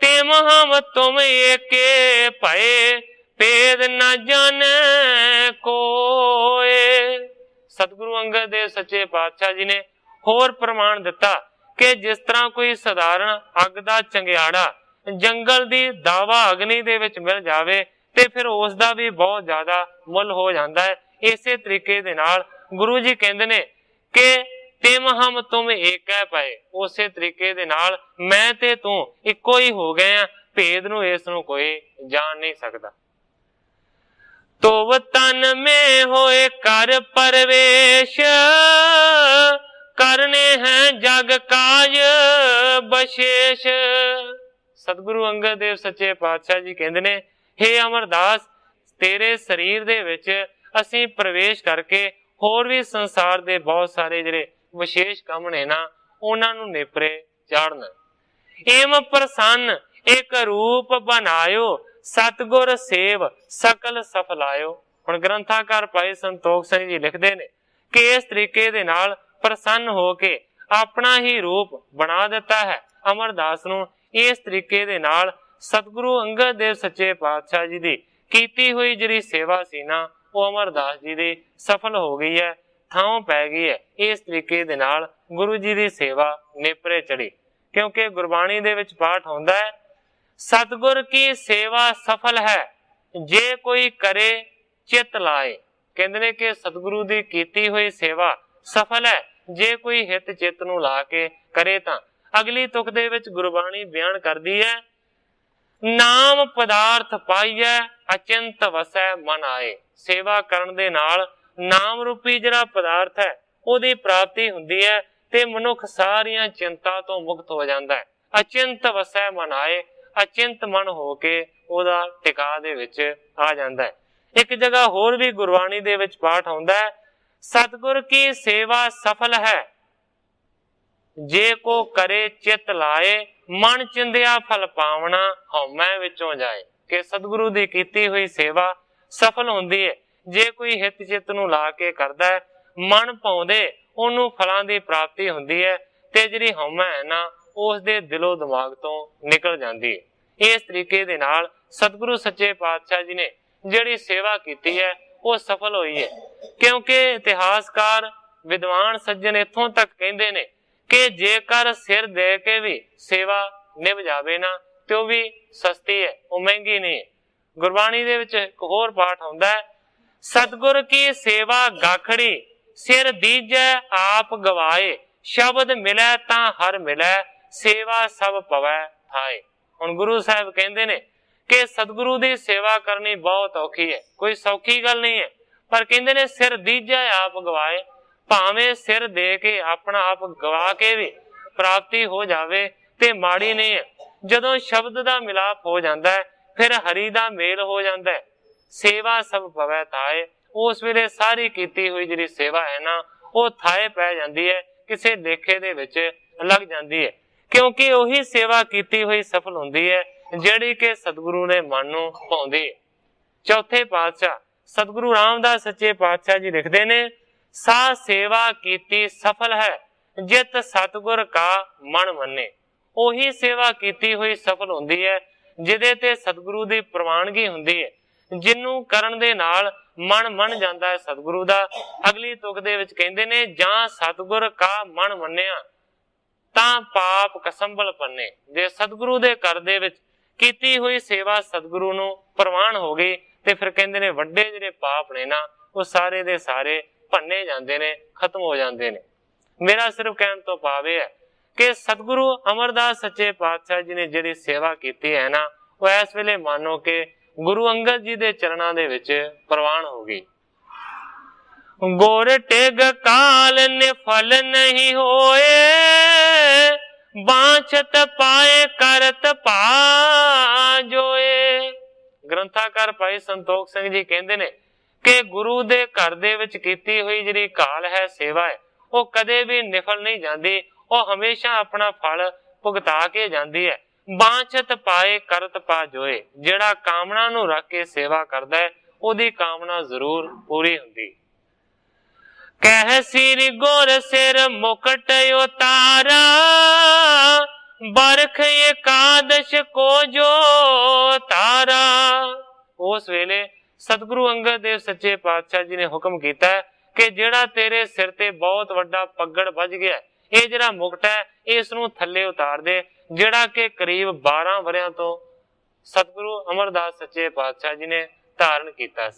S1: तिम हम तुम एके भये भेद न जाने कोए। सतगुरु अंगद देव सच्चे पातशाह जी ने होर प्रमाण दिता कि जिस तरह कोई साधारण अग दा चंगियाड़ा जंगल दी दावा अग्नि दे विच मिल जावे ते फिर उसका भी बहुत ज्यादा मुल हो जाता है। इसे तरीके दे नाल गुरु जी कहंदे ने कि तिम हम तुम एक है पाए, उसे तरीके दे नाल मैं ते तू इको ही हो गए हैं, भेद नूं इस नूं कोई जान नहीं सकता। तो तन में होए कर परवेश, करने हैं जग काज बशेष। सतगुरु अंगद देव सच्चे पातशाह जी कहंदे ने हे अमरदास तेरे शरीर दे विच असीं प्रवेश करके होर भी संसार दे बहुत सारे जिहड़े विशेष काम ने ना उन्हां नूं नेपरे चाढ़ना। एम प्रसन्न एक रूप बनायो, सतगुर सेव सकल सफलायो। हुण ग्रंथाकार भाई संतोख सिंह जी लिखदे ने कि इस तरीके दे नाल प्रसन्न हो के अपना ही रूप बना दिता है अमरदास नूं। इस तरीके दे नाल सतगुरु अंगद देव सच्चे पातशाह जी दी कीती हुई जिहड़ी सेवा सी ना वो अमरदास जी दी सफल हो गई है, थां पै गई है। इस तरीके दे नाल गुरु जी दी सेवा नेपरे चढ़ी, क्योंकि गुरबाणी दे विच पाठ होंदा है सतगुर की सेवा सफल है जे कोई करे चित लाए। कहंदे ने कि सतगुरु दी कीती हुई सेवा सफल है जे कोई हित चित नूं ला के करे। तां अगली तुक दे विच गुरबाणी बयान करदी है नाम पदार्थ पाइए अचिंत वसै मन आए। सेवा करन दे नाल नाम रूपी जिहड़ा पदार्थ है ओदी प्राप्ति हुंदी है ते मनुख सारियां चिंता तो मुक्त हो जाता है। अचिंत वसै मन आए, अचिंत मन होके ओदा टिका दे विच आ जाता है। एक जगह होर भी गुरबाणी दे विच पाठ आउंदा है सतगुर की सेवा सफल है जे को करे चित लाए, मन चिंदिया फल पावना हौमै विचों जाए। कि सतगुरु दी कीती हुई सेवा सफल हुंदी है जे कोई हित चित नूं ला के करदा है, मन पाउंदे ओनू फलां दी प्राप्ति हुंदी है ते जिहड़ी हौमै है ना उस दे दिलो दिमाग तो निकल जाती है। इस तरीके दे नाल सतगुरु सच्चे पातशाह जी ने जिहड़ी सेवा कीती है वो सफल हुई है। क्योंकि इतिहासकार विद्वान सज्जन इत्थों तक कहंदे ने कि जेकर सिर दे के भी सेवा निभ जावे ना ते वो भी सस्ती है, वो महंगी नहीं है। गुरबाणी दे विच एक होर पाठ आउंदा है, सतगुर की सेवा गाखड़ी सिर दीजै आप गवाए, शब्द मिलै तां हर मिलै, सेवा सब पवै थाए। हुण गुरु साहब कहंदे ने कि सतगुरु दी सेवा करनी बहुत औखी है, कोई सौखी गल नहीं है, पर कहंदे ने सिर दीजै आप गवाए, भावें सिर दे के अपना आप गवा के भी प्राप्ति हो जावे ते माड़ी नहीं है। जदों शब्द दा मिलाप हो जाता है फिर हरि दा मेल हो जाता है, सेवा सब पवै थाए। उस वेले सारी कीती हुई जिहड़ी सेवा है ना वो थाए पै जाती है, किसी लेखे दे विच लग जाती है, क्योंकि उही सेवा कीती हुई सफल हुंदी है जिहड़ी कि सतगुरु ने मन नूं भाउंदी है। चौथे पातशाह सतगुरु रामदास सच्चे पातशाह जी लिखते ने, सा सेवा कीती सफल है जित सतगुर का मन मन्ने। ओही सेवा कीती हुई सफल हुंदी है जिहदे ते सतगुरु दी प्रवानगी हुंदी है, जिन्नू करन दे नाल मन मन जांदा है सतगुरु दा। अगली तुक दे विच कहंदे ने, जां सतगुर का मन मन्निया तां पाप कसंबल पन्ने। जे सतगुरु दे घर दे विच कीती हुई सेवा सतगुरु नूं प्रवान हो गई ते फिर कहंदे ने वड्डे जिहड़े पाप ने ना वो सारे दे सारे भन्ने जांदे ने, खत्म हो जांदे ने। मेरा सिर्फ कहण तो भाव है कि सतगुरु अमरदास सच्चे पातशाह जी ने जिहड़ी सेवा कीती है ना वो इस वेले मानो कि गुरु अंगद जी दे चरणां दे विच प्रवान हो गई। गोर टेग काल निफल नहीं होए, बांछत पाए करत पाजोए। ग्रंथाकार भाई संतोख सिंह जी कहंदे ने कि गुरु दे घर दे विच कीती हुई जिहड़ी काल है सेवा है वो कदे भी निफल नहीं जाती, वो हमेशा अपना फल भुगता के जाती है। बांछत पाए करत पाजोए, जिहड़ा कामना नूं रख के सेवा करदा है ओदी कामना जरूर पूरी हुंदी। कह सिर गोर सिर मुकट उतारा, बरख एकादश को जो तारा। उस वेले सतगुरु अंगद देव सच्चे पातशाह जी ने हुक्म किया है कि जेड़ा तेरे सिर ते बहुत वड्डा पगड़ बज गया, ये जेड़ा मुकट है इसनू थल्ले उतार दे, जेड़ा के करीब 12 वरियां तो सतगुरु अमरदास सच्चे पातशाह जी ने धारण किया।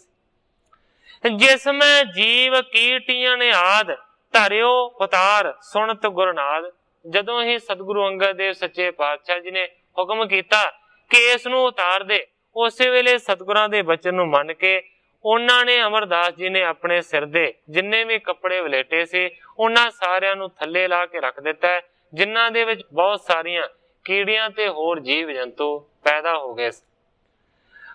S1: जिसमें जीव कीटियां ने आद, धरियो उतार सुनत गुरनाद। जदों ही सतगुरु अंगद देव सच्चे पातशाह जी ने हुक्म किया कि इसनू उतार दे, उस वेले सतगुरां दे बचन नूं मन के उन्हां ने अमरदास जी ने अपने सिर दे जिन्ने भी कपड़े वलेटे से उन्हां सारियां नूं थल्ले ला के रख दिता है, जिन्हां दे विच बहुत सारियां कीड़ियां ते होर जीव जंतु पैदा हो गए।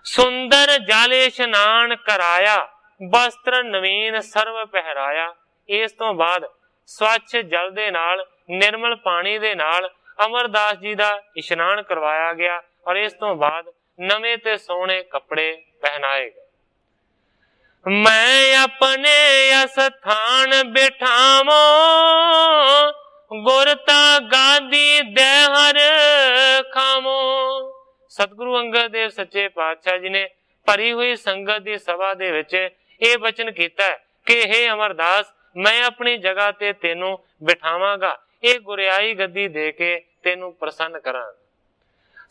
S1: सुंदर जल इशनान कराया, वस्त्र नवीन सर्व पहराया। इस तो बाद स्वच्छ जल दे नाल निर्मल पानी दे नाल अमरदास जी दा इशनान करवाया गया और इस तो बाद नवे ते सोहणे कपड़े पहनाए गए। मैं अपने अस्थान बिठावो, गुरता गादी दे हर खामो। सतगुरु अंगद देव सच्चे पातशाह जी ने भरी हुई संगत दी सभा दे विच ये वचन कीता कि हे अमरदास, मैं अपनी जगह ते तेनू बिठावांगा, ये गुरियाई गद्दी दे के तेनू प्रसन्न करां।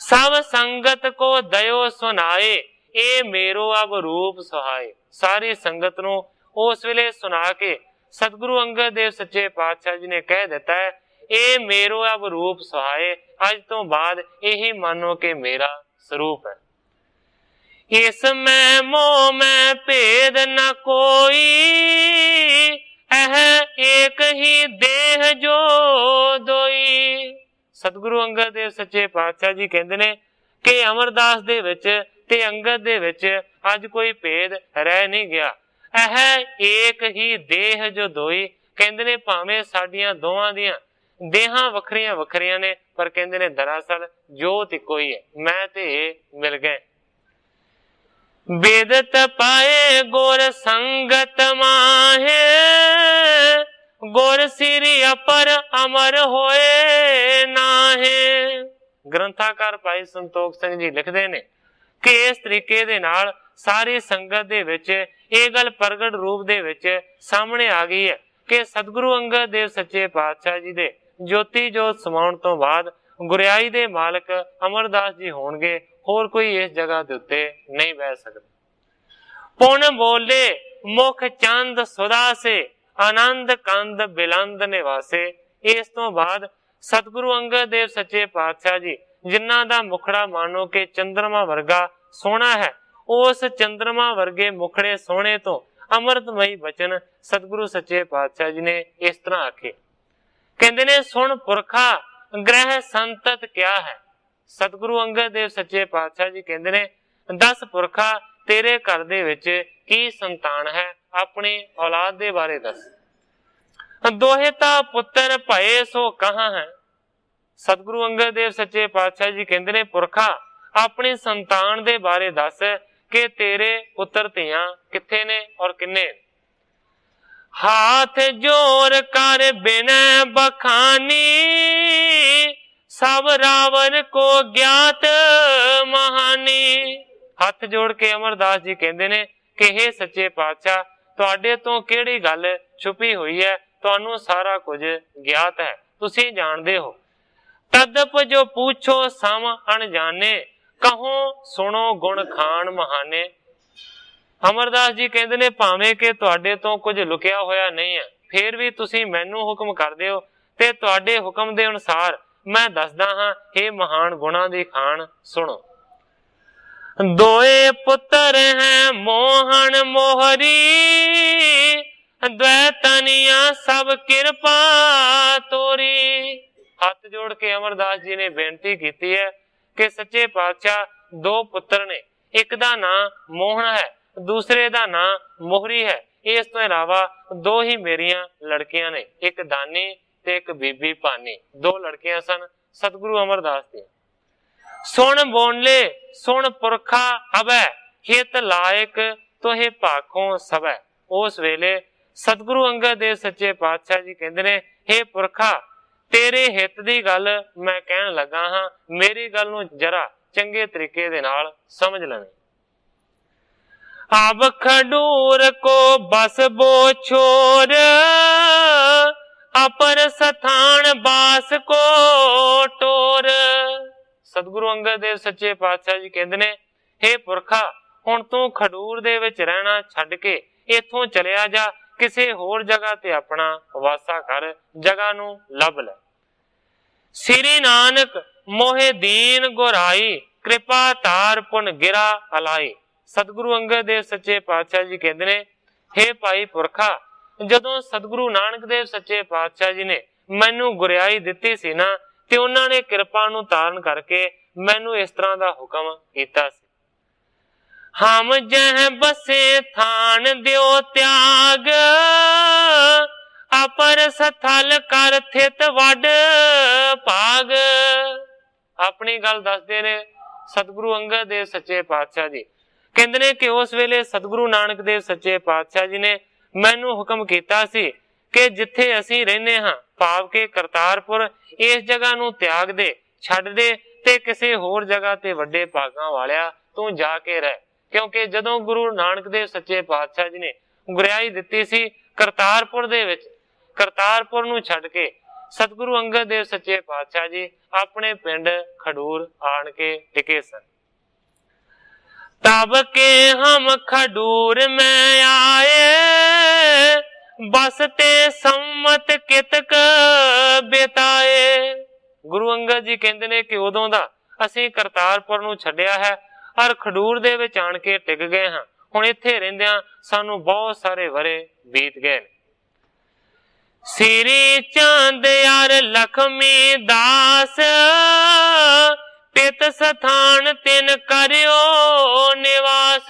S1: सब संगत को दयो सुनाए, ए मेरो अब रूप सुहाए। सारी संगत नू उस वेले सुना के सतगुरु अंगद देव सच्चे पातशाह जी ने कह दिता है, ए मेरो अब रूप सुहाए, अज तो बाद यही मानो कि मेरा स्वरूप है। इसमें मोह में भेद न कोई, एक ही देह जो दोई। सतगुरु अंगद देव सच्चे पातशाह जी कहते ने कि अमरदास दे विच ते अंगद दे विच अज कोई भेद रह नहीं गया, एक ही देह जो दोई। कहते ने भावें साडियां दोवां दियां देहां वखरियां वखरियां ने, पर कहते ने दरअसल जोत इको ही है, मैं ते मिल गए। बेदत पाए गुर संगत माहे, गुर सिरी अपर अमर होए नाहे। ग्रंथाकार भाई संतोख सिंह जी लिखते ने कि इस तरीके दे नाल सारी संगत दे विच ये गल प्रगट रूप दे विच सामने आ गई है कि सतगुरु अंगद देव सच्चे पातशाह जी दे ज्योति जोत समाउण तो बाद गुरियाई दे मालक अमरदास जी होणगे, होर कोई इस जगह दे उत्ते नहीं बह सकदा। पुन बोले मुख चंद सुदा से, आनंद कंद बिलंद निवासे। इस तो बाद सतगुरु अंगद देव सच्चे पातशाह जी जिन्हां दा मुखड़ा मानो कि चंद्रमा वर्गा सोहना है, उस चंद्रमा वर्गे मुखड़े सोहने तो अमृतमयी बचन सतगुरु सच्चे पातशाह जी ने इस तरह आखे। कहंदे ने सुन पुरखा ग्रह संतत क्या है। सतगुरु अंगद देव सच्चे पातशाह जी कहंदे ने दस पुरखा तेरे घर दे विच की संतान है, अपनी औलाद दे बारे दस। दोहिता पुत्र भये सो कहां है। सतगुरु अंगद देव सच्चे पातशाह जी कहंदे ने पुरखा अपनी संतान दे बारे दस कि तेरे पुत्र धीआं किथे ने और किन्ने। हाथ जोर कर बिनय बखानी, सब रावण को ज्ञात महानी। हथ जोड़ के अमरदास जी कहंदे ने कि हे सच्चे पातशाह तुहाडे तो किहड़ी गल छुपी हुई है, तुहानू सारा कुछ ज्ञात है, तुसी जानदे हो। तदप जो पूछो सम अनजाने, कहो सुनो गुण खान महाने। अमरदास जी कहंदे ने भावें कि तुहाडे तो कुछ लुकिया होया नहीं है, फिर भी तुसी मैनू हुक्म करदे हो ते तुहाडे हुक्म दे अनुसार मैं दसदा हां, हे महान गुणां दी खान सुनो। दोए पुत्र हैं मोहन मोहरी, द्वैतनिया सब कृपा तोरी। हाथ जोड़ के अमरदास जी ने बेनती की है कि सच्चे पातशाह दो पुत्र ने, एक दा नाम मोहन है, दूसरे दा नाम मोहरी है। इस तो इलावा दो ही मेरिया लड़कियां ने, एक दानी ते एक बीबी पानी। दो लड़कियां सन सतगुरु अमरदास दी। सुन बोले सुन पुरखा अबै, हित लायक तुहे भाखों सबै। उस वेले सतगुरु अंगद देव सच्चे पातशाह जी कहंदे ने हे पुरखा तेरे हित दी गल मैं कहन लगा हां, मेरी गल नूं जरा चंगे तरीके दे नाल समझ लवे। अब खडूर को बस बो छोर, अपर स्थान बास को टोर। सतगुरु अंगद देव सच्चे पातशाह जी कहंदे ने हे पुरखा हुण तू खडूर दे विच रहना छड्ड के इथों चलिया जा, किसी होर जगह ते अपना वासा कर, जगह नू लभ ले। श्री नानक मोहे दीन गुराई, कृपा तार पुन गिरा अलाई। सतगुरु अंगद देव सच्चे पातशाह जी कहंदे ने हे भाई पुरखा जदों सतगुरु नानक देव सच्चे पातशाह जी ने मैनू गुरियाई दित्ती सी ना, ते उन्हां ने कृपा नू तारण करके मैनू इस तरह दा हुक्म कीता सी। हम जह बसे थान दियो त्याग, अपर स्थल कर थित वड भाग। अपनी गल दसदे ने सतगुरु अंगद देव सच्चे पातशाह जी कहंदे ने कि उस वेले सतगुरु नानक देव सच्चे पातशाह जी ने मैनू हुक्म कीता सी कि जिथे असीं रहने हां भाव के करतारपुर, इस जगह नू त्याग दे छड्ड दे ते किसी होर जगह ते वड्डे भागां वालिया तू जाके रह। क्योंकि जदों गुरु नानक देव सच्चे पातशाह जी ने गुरियाई दित्ती सी करतारपुर दे विच, करतारपुर नू छड्ड के सतगुरु अंगद देव सच्चे पातशाह जी अपने पिंड खडूर आण के टिके सन। तब के हम खडूर में आए, बसते सम्मत कितक बिताए। गुरु अंगद जी कहंदे ने कि उदों दा असीं करतारपुर नू छड्डिया है और खडूर दे विच आण के टिक गए हां। हुण इत्थे रहिंदियां सानू बहुत सारे वरे बीत गए। श्री चंद यार लक्ष्मी दास, पित स्थान तिन करियो निवास।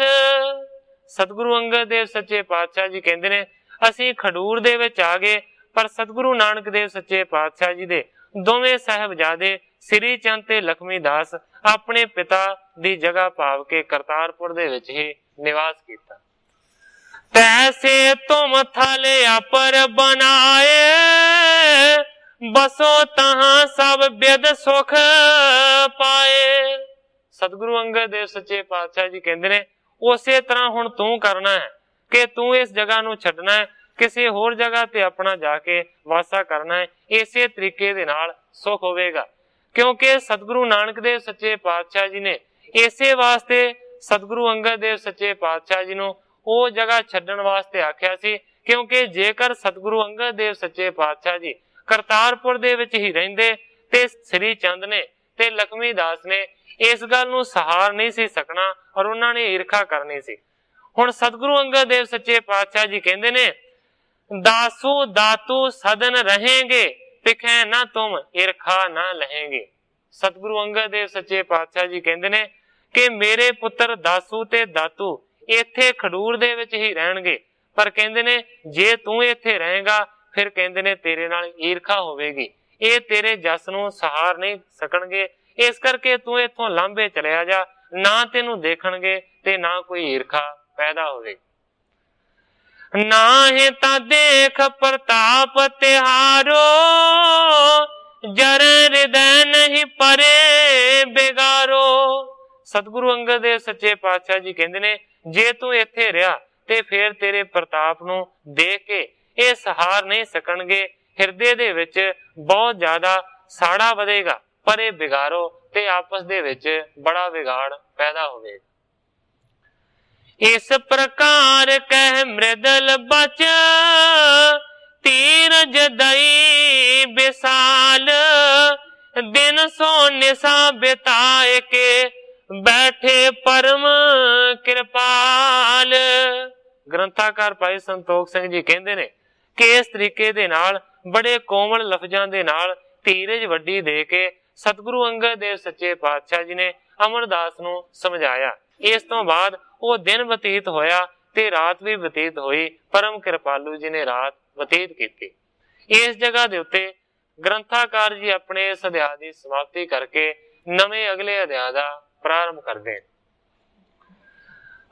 S1: सतगुरु अंगद देव सच्चे पातशाह जी कहंदे ने असीं खडूर दे विच आ गए, पर सतगुरु नानक देव सच्चे पातशाह जी दे दोवें साहिबजादे श्री चंद ते लक्ष्मी दास अपने पिता दी जगह भाव के करतारपुर दे विच ही निवास कीता। तैसे तुम थल अपर बनाए, बसो तहां सब बिद सुख पाए। सतगुरु अंगद देव सच्चे पातशाह जी कहंदे ने उसे तरह हुण तू करना है कि तू इस जगह नू छड्डना है ਕਿਸੇ ਹੋਰ ਜਗ੍ਹਾ ਤੇ ਆਪਣਾ ਜਾ ਕੇ ਵਾਸਾ ਕਰਨਾ ਹੈ, ਇਸੇ ਤਰੀਕੇ ਦੇ ਨਾਲ ਸੁਖ ਹੋਵੇਗਾ। ਕਿਉਂਕਿ ਸਤਿਗੁਰੂ ਨਾਨਕ ਦੇਵ ਸੱਚੇ ਪਾਤਸ਼ਾਹ ਜੀ ਨੇ ਇਸੇ ਵਾਸਤੇ ਸਤਿਗੁਰੂ ਅੰਗਦ ਦੇਵ ਸੱਚੇ ਪਾਤਸ਼ਾਹ ਜੀ ਨੂੰ ਉਹ ਜਗ੍ਹਾ ਛੱਡਣ ਵਾਸਤੇ ਆਖਿਆ ਸੀ, ਕਿਉਂਕਿ ਜੇਕਰ ਸਤਿਗੁਰੂ ਅੰਗਦ ਦੇਵ ਸੱਚੇ ਪਾਤਸ਼ਾਹ ਜੀ ਕਰਤਾਰਪੁਰ ਦੇ ਵਿੱਚ ਹੀ ਰਹਿੰਦੇ ਤੇ ਸ੍ਰੀ ਚੰਦ ਨੇ ਤੇ ਲਖਮੀ ਦਾਸ ਨੇ ਇਸ ਗੱਲ ਨੂੰ ਸਹਾਰ ਨਹੀਂ ਸੀ ਸਕਣਾ ਔਰ ਉਹਨਾਂ ਨੇ ਈਰਖਾ ਕਰਨੀ ਸੀ। ਹੁਣ ਸਤਿਗੁਰੂ ਅੰਗਦ ਦੇਵ ਸੱਚੇ ਪਾਤਸ਼ਾਹ ਜੀ ਕਹਿੰਦੇ ਨੇ, ਦਾਸੂ ਦਾਤੂ ਸਦਨ ਰਹੇਂਗੇ, ਤਿਖੈ ਨਾ ਤੁਮ ਈਰਖਾ ਨਾ ਲਹੇਂਗੇ। ਸਤਿਗੁਰੂ ਅੰਗਦ ਦੇਵ ਸੱਚੇ ਪਾਤਸ਼ਾਹ ਜੀ ਕਹਿੰਦੇ ਨੇ ਕਿ ਮੇਰੇ ਪੁੱਤਰ ਦਾਸੂ ਤੇ ਦਾਤੂ ਇੱਥੇ ਖਡੂਰ ਦੇ ਵਿੱਚ ਹੀ ਰਹਿਣਗੇ, ਪਰ ਕਹਿੰਦੇ ਨੇ ਜੇ ਤੂੰ ਇੱਥੇ ਰਹੇਗਾ ਫਿਰ ਕਹਿੰਦੇ ਨੇ ਤੇਰੇ ਨਾਲ ਈਰਖਾ ਹੋਵੇਗੀ, ਇਹ ਤੇਰੇ ਜਸ ਨੂੰ ਸਹਾਰ ਨਹੀਂ ਸਕਣਗੇ, ਇਸ ਕਰਕੇ ਤੂੰ ਇੱਥੋਂ ਲਾਂਭੇ ਚਲਿਆ ਜਾ, ਨਾ ਤੈਨੂੰ ਦੇਖਣਗੇ ਤੇ ਨਾ ਕੋਈ ਈਰਖਾ ਪੈਦਾ ਹੋਵੇ। ਨਾਹੀਂ ਤਾਂ ਦੇਖ ਪ੍ਰਤਾਪ ਤਿਹਾਰੋ, ਜਰ ਹਿਰਦੈ ਨਹੀਂ ਪਰੇ ਬਿਗਾਰੋ। ਸਤਿਗੁਰੂ ਅੰਗਦ ਦੇਵ ਸੱਚੇ ਪਾਤਸ਼ਾਹ ਜੀ ਕਹਿੰਦੇ ਨੇ ਜੇ ਤੂੰ ਇੱਥੇ ਰਿਹਾ ਤੇ ਫਿਰ ਤੇਰੇ ਪ੍ਰਤਾਪ ਨੂੰ ਦੇਖ ਕੇ ਇਹ ਸਹਾਰ ਨਹੀਂ ਸਕਣਗੇ, ਹਿਰਦੇ ਦੇ ਵਿੱਚ ਬਹੁਤ ਜ਼ਿਆਦਾ ਸਾੜਾ ਵਧੇਗਾ, ਪਰ ਇਹ ਬਿਗਾਰੋ ਤੇ ਆਪਸ ਦੇ ਵਿੱਚ ਬੜਾ ਵਿਗਾੜ ਪੈਦਾ ਹੋਵੇਗਾ। ਇਸ ਪ੍ਰਕਾਰ ਕਹਿ ਮ੍ਰਿਦਲ ਬਚ, ਧੀਰਜ ਦਈ ਵਿਸਾਲ, ਦਿਨ ਸੋ ਨਿਸਾ ਬਿਤਾਏ ਕੇ ਬੈਠੇ ਪਰਮ ਕਿਰਪਾਲ। ਗ੍ਰੰਥਾਕਾਰ ਭਾਈ ਸੰਤੋਖ ਸਿੰਘ ਜੀ ਕਹਿੰਦੇ ਨੇ ਕਿ ਇਸ ਤਰੀਕੇ ਦੇ ਨਾਲ ਬੜੇ ਕੋਮਲ ਲਫ਼ਜ਼ਾਂ ਦੇ ਨਾਲ ਧੀਰਜ ਵੱਡੀ ਦੇ ਕੇ ਸਤਿਗੁਰੂ ਅੰਗਦ ਦੇਵ ਸੱਚੇ ਪਾਤਸ਼ਾਹ ਜੀ ਨੇ ਅਮਰਦਾਸ ਨੂੰ ਸਮਝਾਇਆ। ਇਸ ਤੋਂ ਬਾਅਦ ਉਹ ਦਿਨ ਬਤੀਤ ਹੋਇਆ ਤੇ ਰਾਤ ਵੀ ਬਤੀਤ ਹੋਈ, ਪਰਮ ਕਿਰਪਾਲੂ ਜੀ ਨੇ ਰਾਤ ਬਤੀਤ ਕੀਤੀ। ਇਸ ਜਗ੍ਹਾ ਦੇ ਉੱਤੇ ਗ੍ਰੰਥਾਕਾਰ ਜੀ ਆਪਣੇ ਇਸ ਅਧਿਆਇ ਦੀ ਸਮਾਪਤੀ ਕਰਕੇ ਨਵੇਂ ਅਗਲੇ ਅਧਿਆਇ ਦਾ ਪ੍ਰਾਰੰਭ ਕਰਦੇ।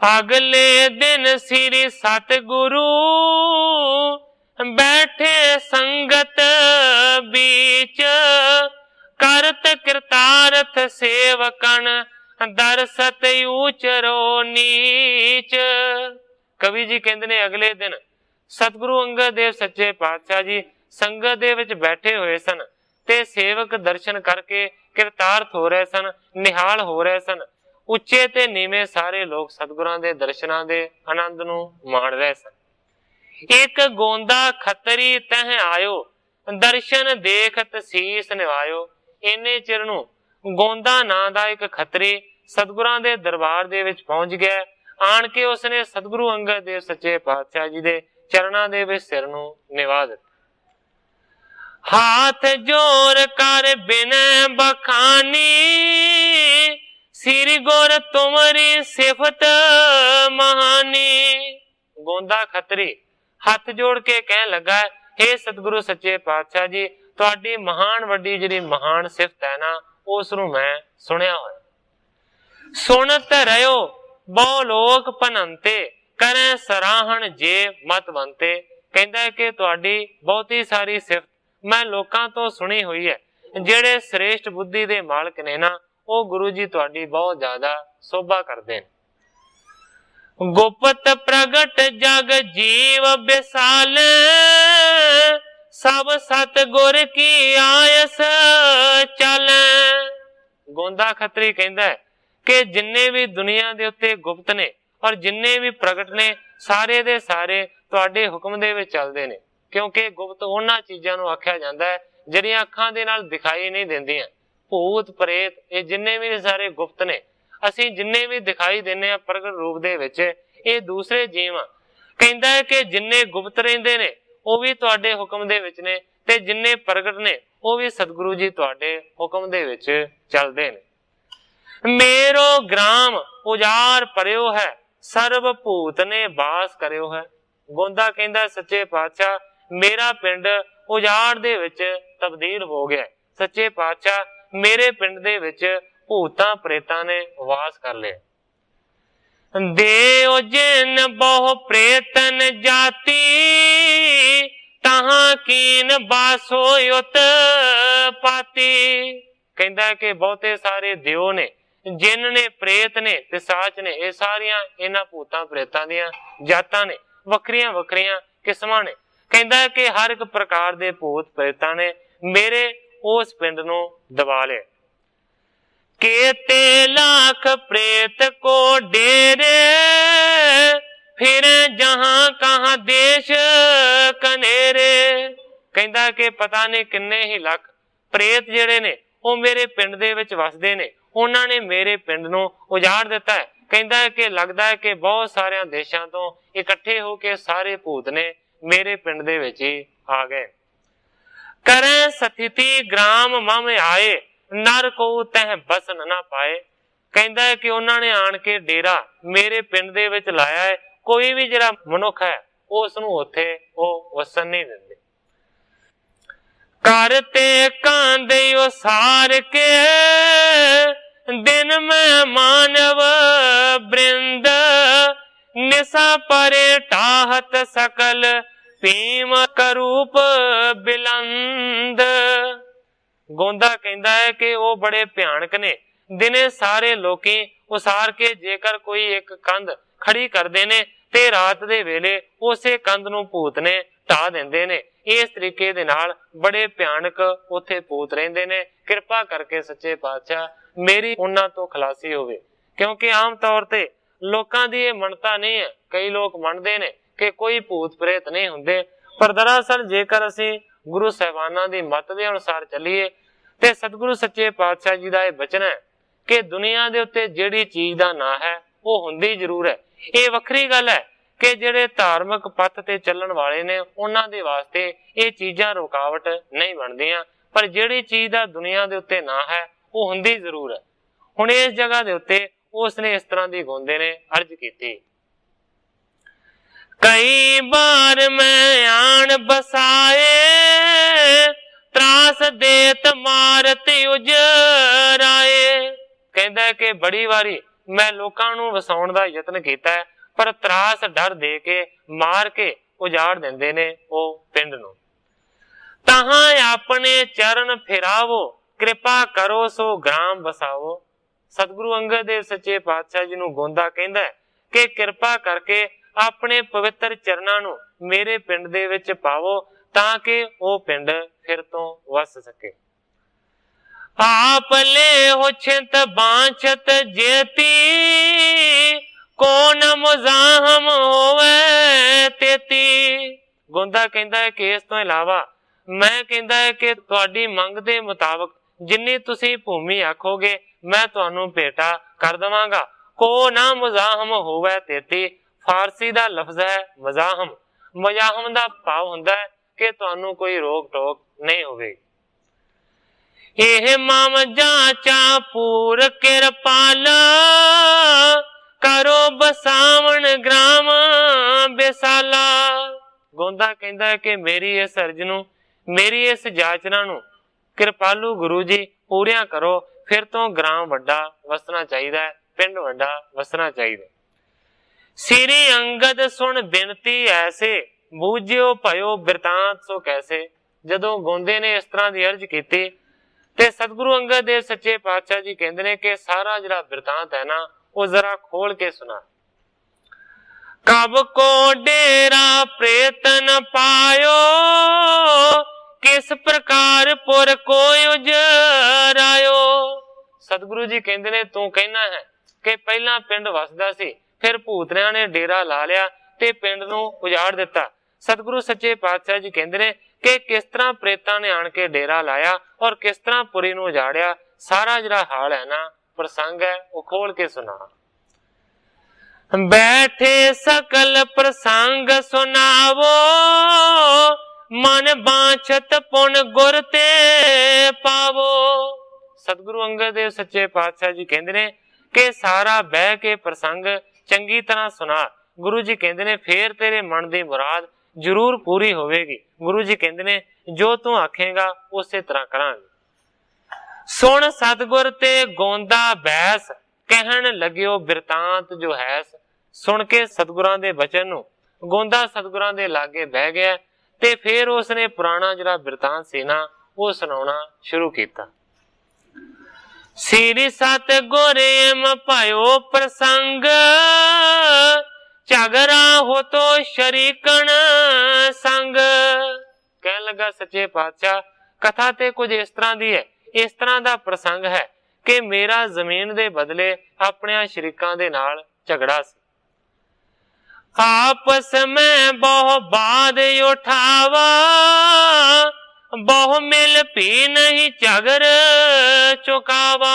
S1: ਅਗਲੇ ਦਿਨ ਸ੍ਰੀ ਸਤਿਗੁਰੂ ਬੈਠੇ ਸੰਗਤ बीच, करत कृतार्थ सेवकन दरसत ऊचरो नीच। कवि जी कहते ने अगले दिन सतगुरु अंगद देव सच्चे पातशाह जी संगत दे विच बैठे हुए सन ते सेवक दर्शन करके कृतार्थ हो रहे सन, निहाल हो रहे सन। उच्चे ते नीवे सारे लोग सतगुरां दे दर्शनां दे आनंद नूं माण रहे सन। एक गोंदा खतरी तह आयो, दर्शन देखत सीस निवायो। इन्ने चिर नूं गोंदा नां दा एक खतरी सतगुरां दे दरबार दे विच पहुंच गया। आण के उसने सतगुरु अंगद देव सच्चे पातशाह जी दे चरणां दे विच सिर नूं निवा दिता। हाथ जोर कर बिनय बखानी, श्री गुर तुमरी सिफत महानी। गोंदा खतरी हथ जोड़ के कह लगा, हे सतगुरु सच्चे पातशाह जी तुहाडी महान वड्डी जिहड़ी महान सिफत है ना, उस नूं मैं सुनिया होया। सुनत रहो बहु लोक भनंते, करें सराहन जे मत बनते। कहंदा है कि तुहाडी बहुती सारी सिफत मैं लोकां तो सुनी हुई है, जिहड़े श्रेष्ठ बुद्धि दे मालक ने ना, वो गुरु जी तुहाडी बहुत ज्यादा शोभा करदे ने। गुप्त प्रगट जग जीव विसाल, सब सतगुर की आयस चल। गोंदा खतरी कहंदा है कि जिन्ने भी दुनिया दे उत्ते गुप्त ने और जिन्ने भी प्रगट ने, सारे दे सारे तुहाडे हुक्म दे विच चलदे ने। क्योंकि गुप्त उन्हां चीजां नूं आख्या जांदा है जिहड़ियां अखां दे नाल दिखाई नहीं दिंदियां। भूत प्रेत ये जिन्ने भी सारे गुप्त ने, असीं जिन्ने भी दिखाई दिंदे आ प्रगट रूप दे विच, ये दूसरे जीव आ। कहंदा है कि जिन्ने गुप्त रहिंदे ने वो भी तुहाडे हुक्म दे विच ने, ते जिन्ने प्रगट ने वो भी सतगुरु जी तुहाडे हुक्म दे विच चलदे ने। मेरो ग्राम उजाड़ परियो है, सर्व भूत ने बास करियो है। गोंदा कहंदा सच्चे पातशाह मेरा पिंड उजाड़ दे विच तब्दील हो गया। सच्चे पातशाह मेरे पिंड दे विच भूतां प्रेतां ने वास कर लिया। देओ जिन बहु प्रेतन जाति, तहां कीन बासो युत पाती। कहंदा है कि बहुते सारे देव ने, जिन ने, प्रेत ने, पिशाच ने, ये सारियां इन्हां भूतां प्रेतां दियां जातां ने, वखरियां वखरियां किस्मां ने। कहंदा है कि हर एक प्रकार दे भूत प्रेतां ने मेरे उस पिंड नूं दबा लिया। केते लाख प्रेत को डेरे फिर जहां कहां देश कनेरे। कहंदा कि पता नहीं किन्ने ही लख प्रेत जिहड़े ने ਉਹ ਮੇਰੇ ਪਿੰਡ ਦੇ ਵਿੱਚ ਵਸਦੇ ਨੇ, ਉਹਨਾਂ ਨੇ ਮੇਰੇ ਪਿੰਡ ਨੂੰ ਉਜਾੜ ਦਿੱਤਾ ਹੈ। ਕਹਿੰਦਾ ਹੈ ਕਿ ਲੱਗਦਾ ਹੈ ਕਿ ਬਹੁਤ ਸਾਰਿਆਂ ਦੇਸ਼ਾਂ ਤੋਂ ਇਕੱਠੇ ਹੋ ਕੇ ਸਾਰੇ ਭੂਤ ਨੇ ਮੇਰੇ ਪਿੰਡ ਦੇ ਵਿੱਚ ਹੀ ਆ ਗਏ। ਕਰੈ ਸਥਿਤੀ ਗ੍ਰਾਮ ਮਮ ਆਏ ਨਰ ਕੋ ਤਹਿ ਬਸਨ ਨਾ ਪਾਏ। ਕਹਿੰਦਾ ਹੈ ਕਿ ਉਹਨਾਂ ਨੇ ਆਣ ਕੇ ਡੇਰਾ ਮੇਰੇ ਪਿੰਡ ਦੇ ਵਿੱਚ ਲਾਇਆ ਹੈ, ਕੋਈ ਵੀ ਜਿਹੜਾ ਮਨੁੱਖ ਹੈ ਉਸ ਨੂੰ ਉੱਥੇ ਉਹ ਵਸਣ ਨਹੀਂ ਦਿੰਦੇ। करते कांदे सार के दिन में मानव वृंद निशा परे टाहत सकल भीम करूप बिलंद। गोंदा कहता है कि वो बड़े भयानक ने। दिने सारे लोकी उसार के जेकर कोई एक कंध खड़ी करते ने ते रात दे वेले उसे कंध नूं भूत ने ਢਾ ਦਿੰਦੇ ਨੇ। ਇਸ ਤਰੀਕੇ ਦੇ ਨਾਲ ਬੜੇ ਭਿਆਨਕ ਉੱਥੇ ਭੂਤ ਰਹਿੰਦੇ ਨੇ। ਕਿਰਪਾ ਕਰਕੇ ਸੱਚੇ ਪਾਤਸ਼ਾਹ ਮੇਰੀ ਉਹਨਾਂ ਤੋਂ ਖਲਾਸੀ ਹੋਵੇ। ਕਿਉਂਕਿ ਆਮ ਤੌਰ ਤੇ ਲੋਕਾਂ ਦੀ ਇਹ ਮੰਨਤਾ ਨਹੀਂ ਹੈ। ਕਈ ਲੋਕ ਮੰਨਦੇ ਨੇ ਕਿ ਕੋਈ ਭੂਤ ਪ੍ਰੇਤ ਨਹੀਂ ਹੁੰਦੇ, ਪਰ ਦਰਅਸਲ ਜੇਕਰ ਅਸੀਂ ਗੁਰੂ ਸਾਹਿਬਾਨਾਂ ਦੀ ਮੱਤ ਦੇ ਅਨੁਸਾਰ ਚੱਲੀਏ ਤੇ ਸਤਿਗੁਰੂ ਸੱਚੇ ਪਾਤਸ਼ਾਹ ਜੀ ਦਾ ਇਹ ਬਚਨ ਹੈ ਕਿ ਦੁਨੀਆ ਦੇ ਉੱਤੇ ਜਿਹੜੀ ਚੀਜ਼ ਦਾ ਨਾਂ ਹੈ ਉਹ ਹੁੰਦੀ ਜ਼ਰੂਰ ਹੈ। ਇਹ ਵੱਖਰੀ ਗੱਲ ਹੈ ਕਿ ਜਿਹੜੇ ਧਾਰਮਿਕ ਪੱਥ ਤੇ ਚੱਲਣ ਵਾਲੇ ਨੇ ਉਹਨਾਂ ਦੇ ਵਾਸਤੇ ਇਹ ਚੀਜ਼ਾਂ ਰੁਕਾਵਟ ਨਹੀਂ ਬਣਦੀਆਂ, ਪਰ ਜਿਹੜੀ ਚੀਜ਼ ਦਾ ਦੁਨੀਆ ਦੇ ਉੱਤੇ ਨਾਂ ਹੈ ਉਹ ਹੁੰਦੀ ਜ਼ਰੂਰ ਹੈ। ਹੁਣ ਇਸ ਜਗ੍ਹਾ ਦੇ ਉੱਤੇ ਉਸ ਨੇ ਇਸ ਤਰ੍ਹਾਂ ਦੀ ਗੋਂਦੇ ਨੇ ਅਰਜ਼ ਕੀਤੀ। ਕਈ ਬਾਰ ਮੈਂ ਆਣ ਬਸਾਏ ਤਰਾਸ ਦੇਤ ਮਾਰਤ ਉਜਰਾਏ। ਕਹਿੰਦਾ ਕਿ ਬੜੀ ਵਾਰੀ ਮੈਂ ਲੋਕਾਂ ਨੂੰ ਵਸਾਉਣ ਦਾ ਯਤਨ ਕੀਤਾ ਹੈ, ਪਰ ਤਰਾਸ ਡਰ ਦੇ ਕੇ ਮਾਰ ਕੇ ਉਜਾੜ ਦਿੰਦੇ ਨੇ ਉਹ ਪਿੰਡ ਨੂੰ। ਤਾਹਾਂ ਆਪਣੇ ਚਰਨ ਫਿਰਾਵੋ ਕਿਰਪਾ ਕਰੋ ਸੋ ਗ੍ਰਾਮ ਵਸਾਵੋ। ਸਤਿਗੁਰੂ ਅੰਗਦ ਦੇਵ ਸੱਚੇ ਪਾਤਸ਼ਾਹ ਜੀ ਨੂੰ ਗੋਂਦਾ ਕਹਿੰਦਾ ਕਿ ਕਿਰਪਾ ਕਰਕੇ ਆਪਣੇ ਪਵਿੱਤਰ ਚਰਨਾਂ ਨੂੰ ਮੇਰੇ ਪਿੰਡ ਦੇ ਵਿੱਚ ਪਾਵੋ ਤਾਂ ਕਿ ਉਹ ਪਿੰਡ ਫਿਰ ਤੋਂ ਵਸ ਸਕੇ। ਆਪ ਲੈ ਹੋ ਛਿੰਤ ਬਾਂਛਤ ਜੇਤੀ ਕੌਣ ਮੁਜ਼ਾਹਮ ਹੋਵੇ ਤੇਤੀ। ਗੋਂਦਾ ਕਹਿੰਦਾ ਹੈ ਕਿ ਇਸ ਤੋਂ ਇਲਾਵਾ ਮੈਂ ਕਹਿੰਦਾ ਹੈ ਕਿ ਤੁਹਾਡੀ ਮੰਗ ਦੇ ਮੁਤਾਬਕ ਜਿੰਨੀ ਤੁਸੀਂ ਭੂਮੀ ਆਖੋਗੇ ਮੈਂ ਤੁਹਾਨੂੰ ਭੇਟਾ ਕਰ ਦੇਵਾਂਗਾ। ਕੋ ਨਾ ਮੁਜ਼ਾਹਮ ਹੋਵੇ ਤੇਤੀ ਫਾਰਸੀ ਦਾ ਲਫ਼ਜ਼ ਹੈ ਮਜ਼ਾਹਮ। ਮਜ਼ਾਹਮ ਦਾ ਭਾਵ ਹੁੰਦਾ ਹੈ ਕਿ ਤੁਹਾਨੂੰ ਕੋਈ ਰੋਕ ਟੋਕ ਨਹੀਂ ਹੋਵੇਗੀ। ਇਹ ਮਮ ਜਾਂਚਾ ਪੂਰ ਕਿਰਪਾਲ ਕਰੋ ਬਸਾਵਣ ਗ੍ਰਾਮ ਬੇਸਾਲਾ। ਗੋਂਦਾ ਕਹਿੰਦਾ ਹੈ ਕਿ ਮੇਰੀ ਇਸ ਅਰਜ਼ ਨੂੰ, ਮੇਰੀ ਇਸ ਜਾਚਨਾ ਨੂੰ ਕਿਰਪਾਲੂ ਗੁਰੂ ਜੀ ਪੂਰੀਆਂ ਕਰੋ, ਫਿਰ ਤੋਂ ਗ੍ਰਾਮ ਵੱਡਾ ਵਸਣਾ ਚਾਹੀਦਾ ਹੈ, ਪਿੰਡ ਵੱਡਾ ਵਸਣਾ ਚਾਹੀਦਾ। ਸ੍ਰੀ ਅੰਗਦ ਸੁਣ ਬਿਨਤੀ ਐਸੇ ਬੂਝਿਓ ਭਇਓ ਬਿਰਤਾਂਤ ਸੋ ਕੈਸੇ। ਜਦੋਂ ਗੋਂਦੇ ਨੇ ਇਸ ਤਰ੍ਹਾਂ ਦੀ ਅਰਜ਼ ਕੀਤੀ ਤੇ ਸਤਿਗੁਰੂ ਅੰਗਦ ਦੇਵ ਸੱਚੇ ਪਾਤਸ਼ਾਹ ਜੀ ਕਹਿੰਦੇ ਨੇ ਕਿ ਸਾਰਾ ਜਿਹੜਾ ਬਿਰਤਾਂਤ ਹੈ ਨਾ ਉਹ ਜ਼ਰਾ ਖੋਲ ਕੇ ਸੁਣਾ। ਕਬ ਕੋ ਡੇਰਾ ਪ੍ਰੇਤਨ ਪਾਇਓ ਕਿਸ ਪ੍ਰਕਾਰ ਪੁਰ ਕੋਈ ਉਜਰਾਇਓ। ਸਤਿਗੁਰੂ ਜੀ ਕਹਿੰਦੇ ਨੇ ਤੂੰ ਕਹਿਣਾ ਹੈ ਕਿ ਪਹਿਲਾਂ ਪਿੰਡ ਵਸਦਾ ਸੀ, ਫਿਰ ਭੂਤਨਿਆਂ ਨੇ ਡੇਰਾ ਲਾ ਲਿਆ ਤੇ ਪਿੰਡ ਨੂੰ ਉਜਾੜ ਦਿੱਤਾ। ਸਤਿਗੁਰੂ ਸੱਚੇ ਪਾਤਸ਼ਾਹ ਜੀ ਕਹਿੰਦੇ ਨੇ ਕਿ ਕਿਸ ਤਰ੍ਹਾਂ ਪ੍ਰੇਤਾਂ ਨੇ ਆਣ ਕੇ ਡੇਰਾ ਲਾਇਆ ਔਰ ਕਿਸ ਤਰ੍ਹਾਂ ਪੁਰੀ ਨੂੰ ਉਜਾੜਿਆ। ਸਾਰਾ ਜਿਹੜਾ ਹਾਲ ਹੈ ਨਾ, ਪ੍ਰਸੰਗ ਹੈ, ਉਹ ਖੋਲ ਕੇ ਸੁਣਾ। ਬੈਠੇ ਸਕਲ ਪ੍ਰਸੰਗ ਸੁਣਾਵੋ ਮਨ ਬਾਂਛਤ ਪੁਨ ਗੁਰ ਤੇ ਪਾਵੋ। ਸਤਿਗੁਰੂ ਅੰਗਦ ਦੇਵ ਸੱਚੇ ਪਾਤਸ਼ਾਹ ਜੀ ਕਹਿੰਦੇ ਨੇ ਕਿ ਸਾਰਾ ਬਹਿ ਕੇ ਪ੍ਰਸੰਗ ਚੰਗੀ ਤਰ੍ਹਾਂ ਸੁਣਾ। ਗੁਰੂ ਜੀ ਕਹਿੰਦੇ ਨੇ ਫੇਰ ਤੇਰੇ ਮਨ ਦੀ ਮੁਰਾਦ ਜ਼ਰੂਰ ਪੂਰੀ ਹੋਵੇਗੀ। ਗੁਰੂ ਜੀ ਕਹਿੰਦੇ ਨੇ ਜੋ ਤੂੰ ਆਖੇਗਾ ਉਸੇ ਤਰ੍ਹਾਂ ਕਰਾਂਗੇ। ਸੁਣ ਸਤਿਗੁਰ ਤੇ ਗੋਂਦਾ ਬੈਸ ਕਹਿਣ ਲੱਗਿਓ ਬਿਰਤਾਂਤ ਜੋ ਹੈਸ। ਸੁਣ ਕੇ ਸਤਿਗੁਰਾਂ ਦੇ ਬਚਨ ਨੂੰ ਗੋਂਦਾ ਸਤਿਗੁਰਾਂ ਦੇ ਲਾਗੇ ਬਹਿ ਗਿਆ ਤੇ ਫਿਰ ਉਸਨੇ ਪੁਰਾਣਾ ਜਿਹੜਾ ਬਿਰਤਾਂਤ ਸੀ ਨਾ ਉਹ ਸੁਣਾਉਣਾ ਸ਼ੁਰੂ ਕੀਤਾ। ਸ੍ਰੀ ਸਤਿਗੁਰ ਏਮ ਭਇਓ ਪ੍ਰਸੰਗ ਝਗਰਾ ਹੋ ਤੋ ਸ਼ਰੀਕਣ ਸੰਗ। ਕਹਿਣ ਲੱਗਾ ਸੱਚੇ ਪਾਤਸ਼ਾਹ ਕਥਾ ਤੇ ਕੁਝ ਇਸ ਤਰ੍ਹਾਂ ਦੀ ਹੈ, ਇਸ ਤਰ੍ਹਾਂ ਦਾ ਪ੍ਰਸੰਗ ਹੈ ਕਿ ਮੇਰਾ ਜ਼ਮੀਨ ਦੇ ਬਦਲੇ ਆਪਣਿਆਂ ਸ਼ਰੀਕਾਂ ਦੇ ਨਾਲ ਝਗੜਾ ਸੀ। ਆਪਸ ਮੈਂ ਬਹੁ ਬਾਦ ਉਠਾਵਾ, ਬਹੁ ਮਿਲ ਭੀ ਨਹੀਂ ਝਗਰ ਚੁਕਾਵਾ।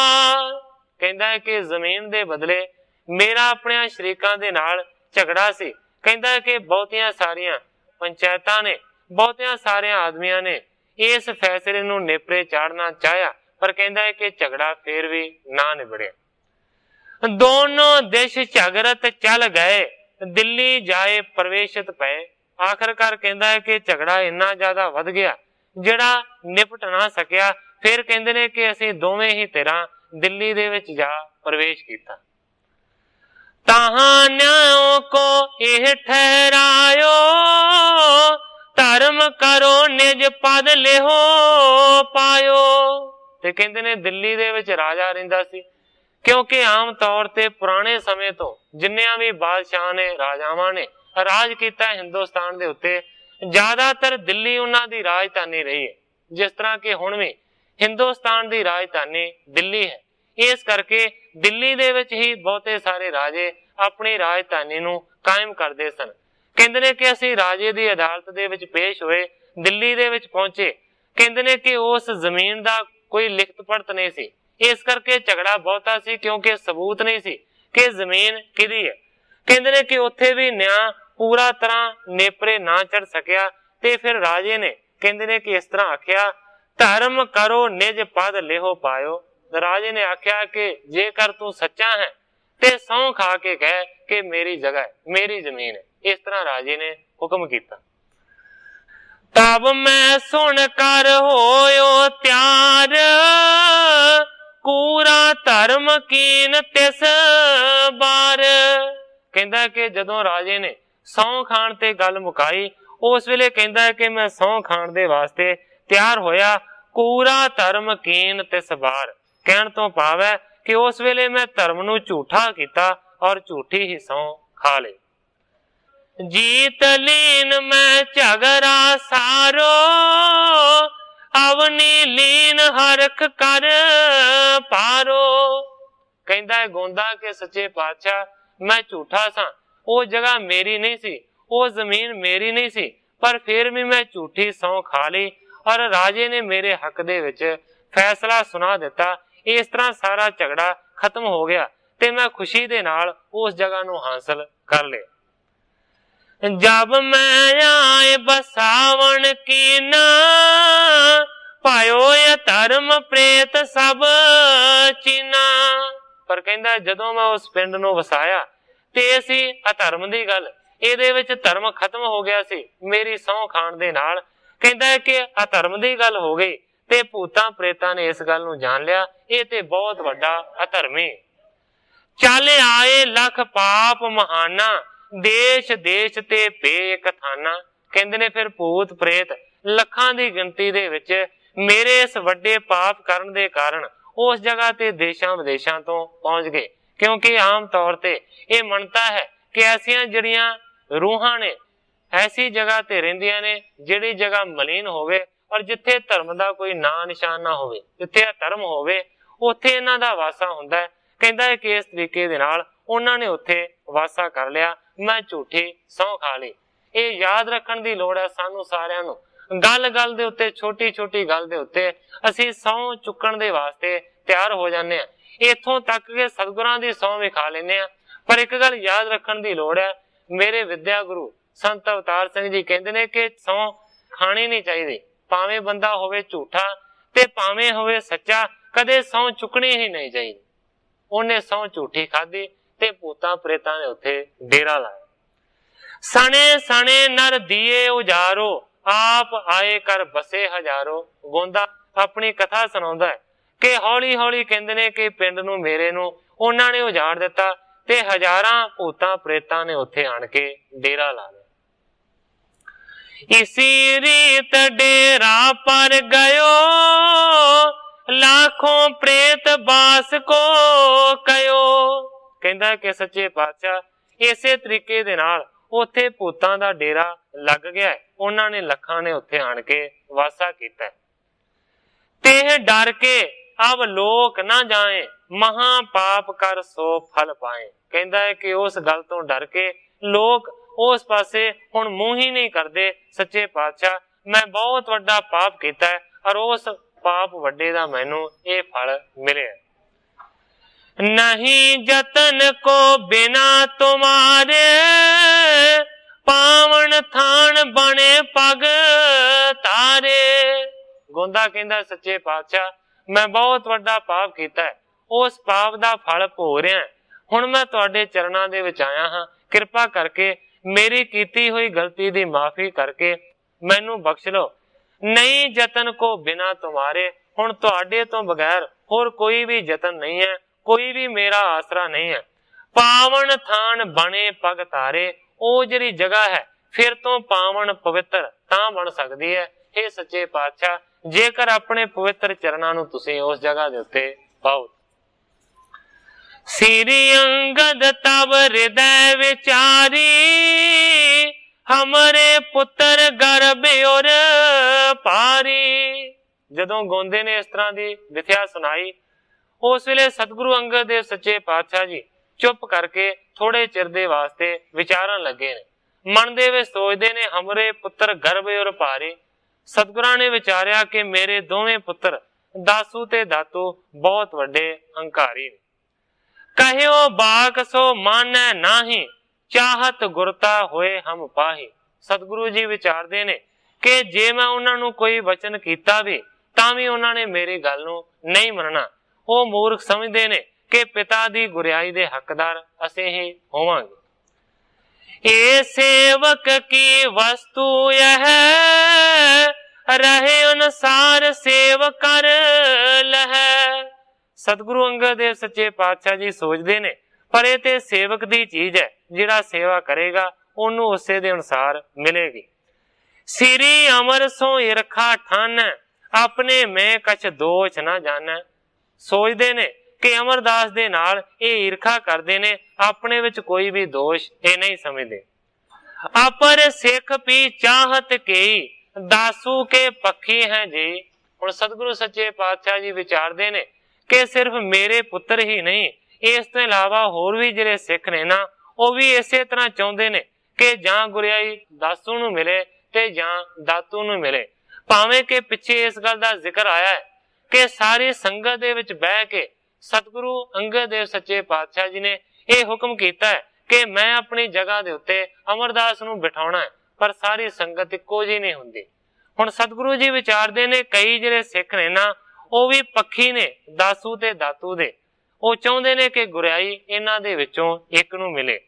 S1: ਕਹਿੰਦਾ ਹੈ ਕਿ ਜ਼ਮੀਨ ਦੇ ਬਦਲੇ ਮੇਰਾ ਆਪਣਿਆਂ ਸ਼ਰੀਕਾਂ ਦੇ ਨਾਲ ਝਗੜਾ ਸੀ। ਕਹਿੰਦਾ ਹੈ ਕਿ ਬਹੁਤੀਆਂ ਸਾਰੀਆਂ ਪੰਚਾਇਤਾਂ ਨੇ, ਬਹੁਤਿਆਂ ਸਾਰਿਆਂ ਆਦਮੀਆਂ ਨੇ ਇਸ ਫੈਸਲੇ ਨੂੰ ਨੇਪਰੇ ਚਾੜਨਾ ਚਾਹਿਆ, ਪਰ ਕਹਿੰਦਾ ਹੈ ਕਿ ਝਗੜਾ ਫੇਰ ਵੀ ਨਾ ਨਿਬੜਿਆ। ਦੋਨੋਂ ਦਿਸ਼ ਝਗੜਤ ਚੱਲ ਗਏ, ਦਿੱਲੀ ਜਾਏ ਪ੍ਰਵੇਸ਼ਿਤ ਪਏ। ਆਖਰਕਾਰ ਕਹਿੰਦਾ ਹੈ ਕਿ ਝਗੜਾ ਇੰਨਾ ਜ਼ਿਆਦਾ ਵੱਧ ਗਿਆ ਜਿਹੜਾ ਨਿਪਟ ਨਾ ਸਕਿਆ। ਫਿਰ ਕਹਿੰਦੇ ਨੇ ਕਿ ਅਸੀਂ ਦੋਵੇਂ ਹੀ ਧਿਰਾਂ ਦਿੱਲੀ ਦੇ ਵਿੱਚ ਜਾ ਪ੍ਰਵੇਸ਼ ਕੀਤਾ। ਤਾਹਾਂ ਨਿਆਂਓ ਕੋ ਇਹ ਠਹਿਰਾਇਓ, ਧਰਮ ਕਰੋ ਨਿਜ ਪਦ ਲਿਹੋ ਪਾਇਓ। ਤੇ ਕਹਿੰਦੇ ਨੇ ਦਿੱਲੀ ਦੇ ਵਿੱਚ ਰਾਜਾ ਰਹਿੰਦਾ ਸੀ, ਕਿਉਂਕਿ ਆਮ ਤੌਰ ਤੇ ਪੁਰਾਣੇ ਸਮੇਂ ਤੋਂ ਜਿੰਨਿਆਂ ਵੀ ਬਾਦਸ਼ਾਹ ਨੇ, ਰਾਜਾਵਾਂ ਨੇ ਰਾਜ ਕੀਤਾ ਹਿੰਦੁਸਤਾਨ ਦੇ ਉੱਤੇ, ਜ਼ਿਆਦਾਤਰ ਦਿੱਲੀ ਉਹਨਾਂ ਦੀ ਰਾਜਧਾਨੀ ਰਹੀ ਹੈ। ਜਿਸ ਤਰ੍ਹਾਂ ਕਿ ਹੁਣ ਵੀ ਹਿੰਦੁਸਤਾਨ ਦੀ ਰਾਜਧਾਨੀ ਦਿੱਲੀ ਹੈ। ਇਸ ਕਰਕੇ ਦਿੱਲੀ ਦੇ ਵਿੱਚ ਹੀ ਬਹੁਤੇ ਸਾਰੇ ਰਾਜੇ ਆਪਣੀ ਰਾਜਧਾਨੀ ਨੂੰ ਕਾਇਮ ਕਰਦੇ ਸਨ। ਕਹਿੰਦੇ ਨੇ ਕਿ ਅਸੀਂ ਰਾਜੇ ਦੀ ਅਦਾਲਤ ਦੇ ਵਿੱਚ ਪੇਸ਼ ਹੋਏ, ਦਿੱਲੀ ਦੇ ਵਿੱਚ ਪਹੁੰਚੇ। ਕਹਿੰਦੇ ਨੇ ਕਿ ਉਸ ਜ਼ਮੀਨ ਦਾ ਕੋਈ ਲਿਖਤ ਪੜਤ ਨਹੀਂ ਸੀ, ਇਸ ਕਰਕੇ ਝਗੜਾ ਬਹੁਤਾ ਸੀ, ਕਿਉਂਕਿ ਸਬੂਤ ਨਹੀਂ ਸੀ ਕਿ ਜ਼ਮੀਨ ਕਿਹਦੀ ਹੈ। ਕਹਿੰਦੇ ਨੇ ਕਿ ਉੱਥੇ ਵੀ ਨਿਆਂ ਪੂਰਾ ਤਰ੍ਹਾਂ ਨੇਪਰੇ ਨਾ ਚੜ ਸਕਿਆ। ਤੇ ਫਿਰ ਰਾਜੇ ਨੇ ਕਹਿੰਦੇ ਨੇ ਕਿ ਇਸ ਤਰ੍ਹਾਂ ਆਖਿਆ, ਧਰਮ ਕਰੋ ਨਿਜ ਪਦ ਲਿਹੋ ਪਾਇਓ। ਰਾਜੇ ਨੇ ਆਖਿਆ ਕਿ ਜੇਕਰ ਤੂੰ ਸੱਚਾ ਹੈ ਤੇ ਸਹੁੰ ਖਾ ਕੇ ਕਹਿ ਕਿ ਮੇਰੀ ਜਗ੍ਹਾ ਹੈ, ਮੇਰੀ ਜ਼ਮੀਨ ਹੈ। ਇਸ ਤਰ੍ਹਾਂ ਰਾਜੇ ਨੇ ਹੁਕਮ ਕੀਤਾ। ਤਬ ਮੈਂ ਸੁਣ ਕਰ ਹੋਇਓ ਤਿਆਰ, ਕੂਰਾ ਧਰਮ ਕੀਨ ਤਿਸ ਬਾਰ। ਕਹਿੰਦਾ ਕਿ ਜਦੋਂ ਰਾਜੇ ਨੇ ਸਹੁੰ ਖਾਣ ਤੇ ਗੱਲ ਮੁਕਾਈ, ਉਸ ਵੇਲੇ ਕਹਿੰਦਾ ਹੈ ਕਿ ਮੈਂ ਸਹੁੰ ਖਾਣ ਦੇ ਵਾਸਤੇ ਤਿਆਰ ਹੋਇਆ। ਕੂਰਾ ਧਰਮ ਕੀਨ ਤਿਸ ਬਾਰ ਕਹਿਣ ਤੋਂ ਭਾਵ ਹੈ ਕਿ ਉਸ ਵੇਲੇ ਮੈਂ ਧਰਮ ਨੂੰ ਝੂਠਾ ਕੀਤਾ ਔਰ ਝੂਠੀ ਹੀ ਸਹੁੰ ਖਾ ਲਈ। ਜੀਤ ਲੀਨ ਮੈਂ ਝਗੜਾ ਸਾਰੋ, ਅਵਨੀ ਲੀਨ ਹਰਖ ਕਰ ਪਾਰੋ। ਕਹਿੰਦਾ ਹੈ ਗੋਂਦਾ ਕਿ ਸੱਚੇ ਪਾਤਸ਼ਾਹ ਮੈਂ ਝੂਠਾ ਸਾਂ, ਉਹ ਜਗ੍ਹਾ ਮੇਰੀ ਨਹੀਂ ਸੀ, ਉਹ ਜ਼ਮੀਨ ਮੇਰੀ ਨਹੀਂ ਸੀ, ਪਰ ਫਿਰ ਵੀ ਮੈਂ ਝੂਠੀ ਸਹੁੰ ਖਾ ਲਈ ਔਰ ਰਾਜੇ ਨੇ ਮੇਰੇ ਹੱਕ ਦੇ ਵਿੱਚ ਫੈਸਲਾ ਸੁਣਾ ਦਿੱਤਾ। ਇਸ ਤਰ੍ਹਾਂ ਸਾਰਾ ਝਗੜਾ ਖਤਮ ਹੋ ਗਿਆ ਤੇ ਮੈਂ ਖੁਸ਼ੀ ਦੇ ਨਾਲ ਉਸ ਜਗ੍ਹਾ ਨੂੰ ਹਾਸਲ ਕਰ ਲਿਆ। ਜਬ ਮੈਂ ਆਏ ਬਸਾਵਣ ਕੀਨਾ, ਪਾਇਓ ਇਹ ਧਰਮ ਪ੍ਰੇਤ ਸਭ ਚੀਨਾ। ਪਰ ਕਹਿੰਦਾ ਜਦੋਂ ਮੈਂ ਉਸ ਪਿੰਡ ਨੂੰ ਵਸਾਇਆ ਤੇ ਅਸੀਂ ਅਧਰਮ ਦੀ ਗੱਲ, ਇਹਦੇ ਵਿੱਚ ਧਰਮ ਖਤਮ ਹੋ ਗਿਆ ਸੀ ਮੇਰੀ ਸਹੁੰ ਖਾਣ ਦੇ ਨਾਲ। ਕਹਿੰਦਾ ਕਿ ਅਧਰਮ ਦੀ ਗੱਲ ਹੋ ਗਈ ਤੇ ਭੂਤਾਂ ਪ੍ਰੇਤਾਂ ਨੇ ਇਸ ਗੱਲ ਨੂੰ ਜਾਣ ਲਿਆ, ਇਹ ਤੇ ਬਹੁਤ ਵੱਡਾ ਅਧਰਮੀ। ਚੱਲ ਆਏ ਲੱਖ ਪਾਪ ਮਹਾਨਾ, ਦੇਸ਼ ਦੇਸ਼ ਤੇ ਭੇਕ ਥਾਨਾ। ਕਹਿੰਦੇ ਨੇ ਫਿਰ ਭੂਤ ਪ੍ਰੇਤ ਲੱਖਾਂ ਦੀ ਗਿਣਤੀ ਦੇ ਵਿੱਚ ਮੇਰੇ ਇਸ ਵੱਡੇ ਪਾਪ ਕਰਨ ਦੇ ਕਾਰਨ ਉਸ ਜਗ੍ਹਾ ਤੇ ਦੇਸ਼ਾਂ ਵਿਦੇਸ਼ਾਂ ਤੋਂ ਪਹੁੰਚ ਗਏ। ਕਿਉਂਕਿ ਆਮ ਤੌਰ ਤੇ ਇਹ ਮੰਨਤਾ ਹੈ ਕਿ ਐਸੀਆਂ ਜਿਹੜੀਆਂ ਰੂਹਾਂ ਨੇ ਐਸੀ ਜਗ੍ਹਾ ਤੇ ਰਹਿੰਦੀਆਂ ਨੇ ਜਿਹੜੀ ਜਗ੍ਹਾ ਮਲੀਨ ਹੋਵੇ ਔਰ ਜਿੱਥੇ ਧਰਮ ਦਾ ਕੋਈ ਨਾਂ ਨਿਸ਼ਾਨ ਨਾ ਹੋਵੇ, ਜਿੱਥੇ ਧਰਮ ਹੋਵੇ ਉੱਥੇ ਇਹਨਾਂ ਦਾ ਵਾਸਾ ਹੁੰਦਾ ਹੈ। ਕਹਿੰਦਾ ਹੈ ਕਿ ਇਸ ਤਰੀਕੇ ਦੇ ਨਾਲ ਉਹਨਾਂ ਨੇ ਉੱਥੇ ਵਾਸਾ ਕਰ ਲਿਆ। ਮੈਂ ਝੂਠੀ ਸਹੁੰ ਖਾ ਲਈ। ਇਹ ਯਾਦ ਰੱਖਣ ਦੀ ਲੋੜ ਹੈ ਸਾਨੂੰ ਸਾਰਿਆਂ ਨੂੰ। ਗੱਲ ਗੱਲ ਦੇ ਉੱਤੇ, ਛੋਟੀ ਛੋਟੀ ਗੱਲ ਦੇ ਉੱਤੇ ਅਸੀਂ ਸਹੁੰ ਚੁੱਕਣ ਦੇ ਵਾਸਤੇ ਤਿਆਰ ਹੋ ਜਾਂਦੇ ਹਾਂ। ਇੱਥੋਂ ਤੱਕ ਕਿ ਸਤਿਗੁਰਾਂ ਦੀ ਸਹੁੰ ਵੀ ਖਾ ਲੈਂਦੇ ਹਾਂ। ਪਰ ਇੱਕ ਗੱਲ ਯਾਦ ਰੱਖਣ ਦੀ ਲੋੜ ਹੈ, ਮੇਰੇ ਵਿਦਿਆ ਗੁਰੂ ਸੰਤ ਅਵਤਾਰ ਸਿੰਘ ਜੀ ਕਹਿੰਦੇ ਨੇ ਕਿ ਸਹੁੰ ਖਾਣੀ ਨਹੀਂ ਚਾਹੀਦੀ। ਭਾਵੇਂ ਬੰਦਾ ਹੋਵੇ ਝੂਠਾ ਤੇ ਭਾਵੇਂ ਹੋਵੇ ਸੱਚਾ, ਕਦੇ ਸਹੁੰ ਚੁੱਕਣੀ ਹੀ ਨਹੀਂ ਚਾਹੀਦੀ। ਉਹਨੇ ਸਹੁੰ ਝੂਠੀ ਖਾਧੀ ਤੇ ਭੂਤਾਂ ਪ੍ਰੇਤਾਂ ਨੇ ਉੱਥੇ ਡੇਰਾ ਲਾਇਆ। ਸਣੇ ਸਣੇ ਨਰ ਦੀਏ ਉਜਾਰੋ, ਆਪ ਆਏ ਕਰ ਬਸੇ ਹਜ਼ਾਰੋ। ਗੋਂਦਾ ਆਪਣੀ ਕਥਾ ਸੁਣਾਉਂਦਾ ਹੈ ਕਿ ਹੌਲੀ ਹੌਲੀ ਕਹਿੰਦੇ ਨੇ ਕਿ ਪਿੰਡ ਨੂੰ, ਮੇਰੇ ਨੂੰ ਉਹਨਾਂ ਨੇ ਉਜਾੜ ਦਿੱਤਾ ਤੇ ਹਜ਼ਾਰਾਂ ਭੂਤਾਂ ਪ੍ਰੇਤਾਂ ਨੇ ਉੱਥੇ ਆਣ ਕੇ ਡੇਰਾ ਲਾ ਲਿਆ। ਇਸੀ ਰੀਤ ਡੇਰਾ ਪਰ ਗਇਓ, लाखों प्रेत बास को कयो। कहता कि सच्चे पातशाह ਇਸੇ ਤਰੀਕੇ ਦੇ ਨਾਲ ਉੱਥੇ ਭੂਤਾਂ ਦਾ ਡੇਰਾ ਲੱਗ ਗਿਆ। ਉਹਨਾਂ ਨੇ ਲੱਖਾਂ ਨੇ ਉੱਥੇ ਆਣ ਕੇ ਵਾਸਾ ਕੀਤਾ। ਤੇ ਡਰ ਕੇ ਅਬ ਲੋਕ ਨਾ ਜਾਏ, ਮਹਾ ਪਾਪ ਕਰ ਸੋ ਫਲ ਪਾਏ। ਕਹਿੰਦਾ ਹੈ ਕਿ ਉਸ ਗੱਲ ਤੋਂ ਡਰ ਕੇ ਲੋਕ ਉਸ ਪਾਸੇ ਹੁਣ ਮੂੰਹ ਹੀ ਨਹੀਂ ਕਰਦੇ। ਸੱਚੇ ਪਾਤਸ਼ਾਹ ਮੈਂ ਬਹੁਤ ਵੱਡਾ ਪਾਪ ਕੀਤਾ ਹੈ ਔਰ ਉਸ ਪਾਪ ਵੱਡੇ ਦਾ ਮੈਨੂੰ ਇਹ ਫਲ ਮਿਲਿਆ। नहीं जतन को बिना तुम्हारे, पावन थान बने पग तारे। गोंदा कहंदा सच्चे पातशाह मैं बहुत वड्डा पाप कीता है, उस पाप दा फल भोग रहा। हुण मैं तुहाडे चरणां दे विच आया हां, किरपा करके मेरी कीती हुई गलती दी माफी करके मैनू बख्श लो। नहीं जतन को बिना तुम्हारे, हुण तुहाडे तो बगैर होर कोई भी जतन नहीं है, कोई भी मेरा आसरा नहीं है। पावन थान बने पग तारे, ओ जिहड़ी जगह है फिर तो पावन पवित्र तां बन सकदी है। हे सच्चे पातशाह जेकर अपने पवित्र चरणां नूं तुसीं उस जगह दे उत्ते पाओ। श्री अंगद तब हृदय विचारी, हमरे पुत्र गर्भ और पारी। जदों गोंदे ने इस तरह की विथया सुनाई, उस वेले सतगुरु अंगद देव सच्चे पातशाह जी चुप करके थोड़े चिर दे वास्ते विचारन लगे ने। मन दे विच सोचदे ने हमरे पुत्र गर्भ और भारी। सतगुरां ने विचारिया कि मेरे दोवें पुत्र दासू ते दातू बहुत वड्डे हंकारी ने। कहियो बाक सो मानै नाही, चाहत गुरता होए हम पाही। सतगुरु जी विचारदे ने कि जे मैं उन्हां नूं कोई वचन कीता भी तां भी उन्हां ने मेरी गल नूं नहीं मनना। ਉਹ ਮੂਰਖ ਸਮਝਦੇ ਨੇ ਕਿ ਪਿਤਾ ਦੀ ਗੁਰਿਆਈ ਦੇ ਹੱਕਦਾਰ ਅਸੀਂ ਹੀ ਹੋਵਾਂਗੇ। ਇਹ ਸੇਵਕ ਕੀ ਵਸਤੂ ਇਹ ਰਹੇ ਅਨੁਸਾਰ ਸੇਵ ਕਰ ਲਹੈ। ਸਤਿਗੁਰੂ ਅੰਗਦ ਦੇਵ ਸੱਚੇ ਪਾਤਸ਼ਾਹ ਜੀ ਸੋਚਦੇ ਨੇ ਪਰ ਇਹ ਤੇ ਸੇਵਕ ਦੀ ਚੀਜ਼ ਹੈ, ਜਿਹੜਾ ਸੇਵਾ ਕਰੇਗਾ ਉਹਨੂੰ ਉਸੇ ਦੇ ਅਨੁਸਾਰ ਮਿਲੇਗੀ। ਸ੍ਰੀ ਅਮਰ ਸੋ ਈਰਖਾ ਠਾਨ, ਆਪਣੇ ਮੈਂ ਕਛ ਦੋਸ਼ ਨਾ ਜਾਣੈ। सोचते ने कि अमरदास दे नाल ये ईर्खा करते ने, अपने विच कोई भी दोष ये नहीं समझते। अपर सिख पी चाहत के दासू के पक्षी हैं जी। हुण सतगुरु सच्चे पातशाह जी विचारते ने कि सिर्फ मेरे पुत्र ही नहीं, इस तो इलावा होर भी जिहड़े सिख ने ना वो भी इसे तरह चाहुंदे ने कि जां गुरियाई दासू नूं मिले ते जां दातू नूं मिले। भावें कि पिछे इस गल दा जिक्र आया है कि सारी संगत दे विच बह के सतगुरु अंगद देव सच्चे पातशाह जी ने यह हुक्म किया है कि मैं अपनी जगह दे उत्ते अमरदास नूं बिठाउणा है, पर सारी संगत इक्को जी नहीं हुंदी। हुण सतगुरु जी विचारदे ने कई जिहड़े सिख ने ना वो भी पक्षी ने दासू ते दातू दे, वो चाहुंदे ने कि गुरियाई इन्हां दे विचों एक नूं मिले।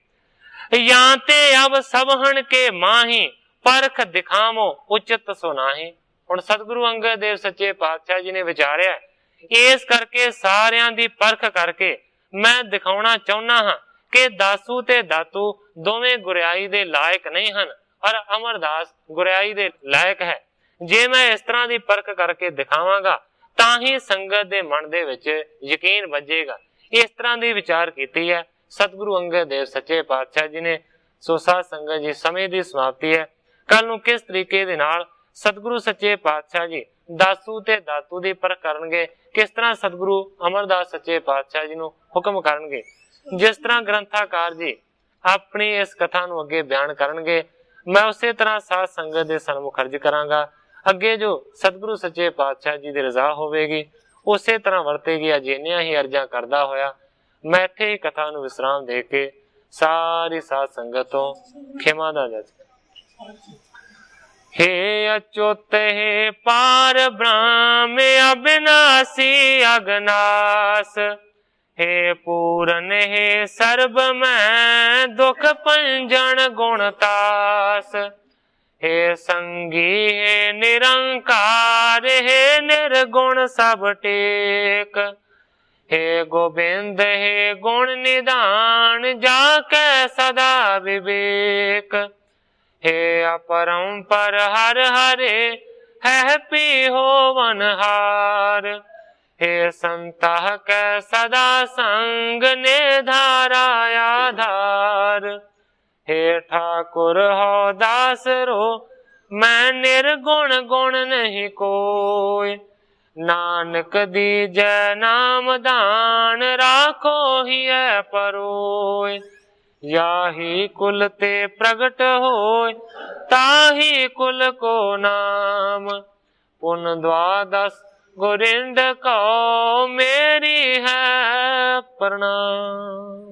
S1: यां ते अब सबहन के माही, परख दिखावो उचित सो नाही। हुण सतगुरु अंगद देव सच्चे पातशाह जी ने विचारिया इस करके सारियां दी परख करके मैं दिखाउणा चाहुंदा हां कि दासू ते दातू दोवें गुरियाई दे लायक नहीं हन और अमरदास गुरियाई दे लायक है। जे मैं इस तरह की परख करके दिखावांगा तां ही संगत दे मन दे विच यकीन वजेगा। इस तरह की विचार कीती है सतगुरु अंगद देव सच्चे पातशाह जी ने। सो साध संगत जी समय की समाप्ति है। कल नूं किस तरीके दे नाल सतगुरु सच्चे पातशाह जी दासू ते दातू दी परख करनगे, किस तरह सतगुरु अमरदास सच्चे पातशाह जी नूं हुक्म करनगे, जिस तरह ग्रंथाकार जी अपनी इस कथा नूं अगे बयान करनगे, मैं उसे तरह साध संगत दे सन्मुख अर्ज करांगा। अगे जो सतगुरु सच्चे पातशाह जी दी रजा होवेगी उसे तरह वरतेगी। अजिन्नियां ही अर्जां करदा होया मैं इत्थे ही कथा नूं विश्राम दे के सारी साध संगत तो खिमा दा जज। हे अच्युत हे पार ब्रह्म अविनाशी अगनास, हे पूरन हे सर्ब में दुख पंजन गुणतास, हे संगी हे निरंकार हे निर्गुण सब टेक, हे गोबिंद हे गुण निदान जाके सदा विवेक, हे अपरंपर हर हरे है पी होवनहार, हे संतः के सदा संग ने धारा आधार। हे ठाकुर हो दास रो, मैं निर्गुण गुण नहीं कोय। नानक दीजै नाम दान, राखो ही परोय। याही कुल ते प्रगट होय, ताही कुल को नाम। पुन द्वादश गोरिंद को, मेरी है प्रणाम।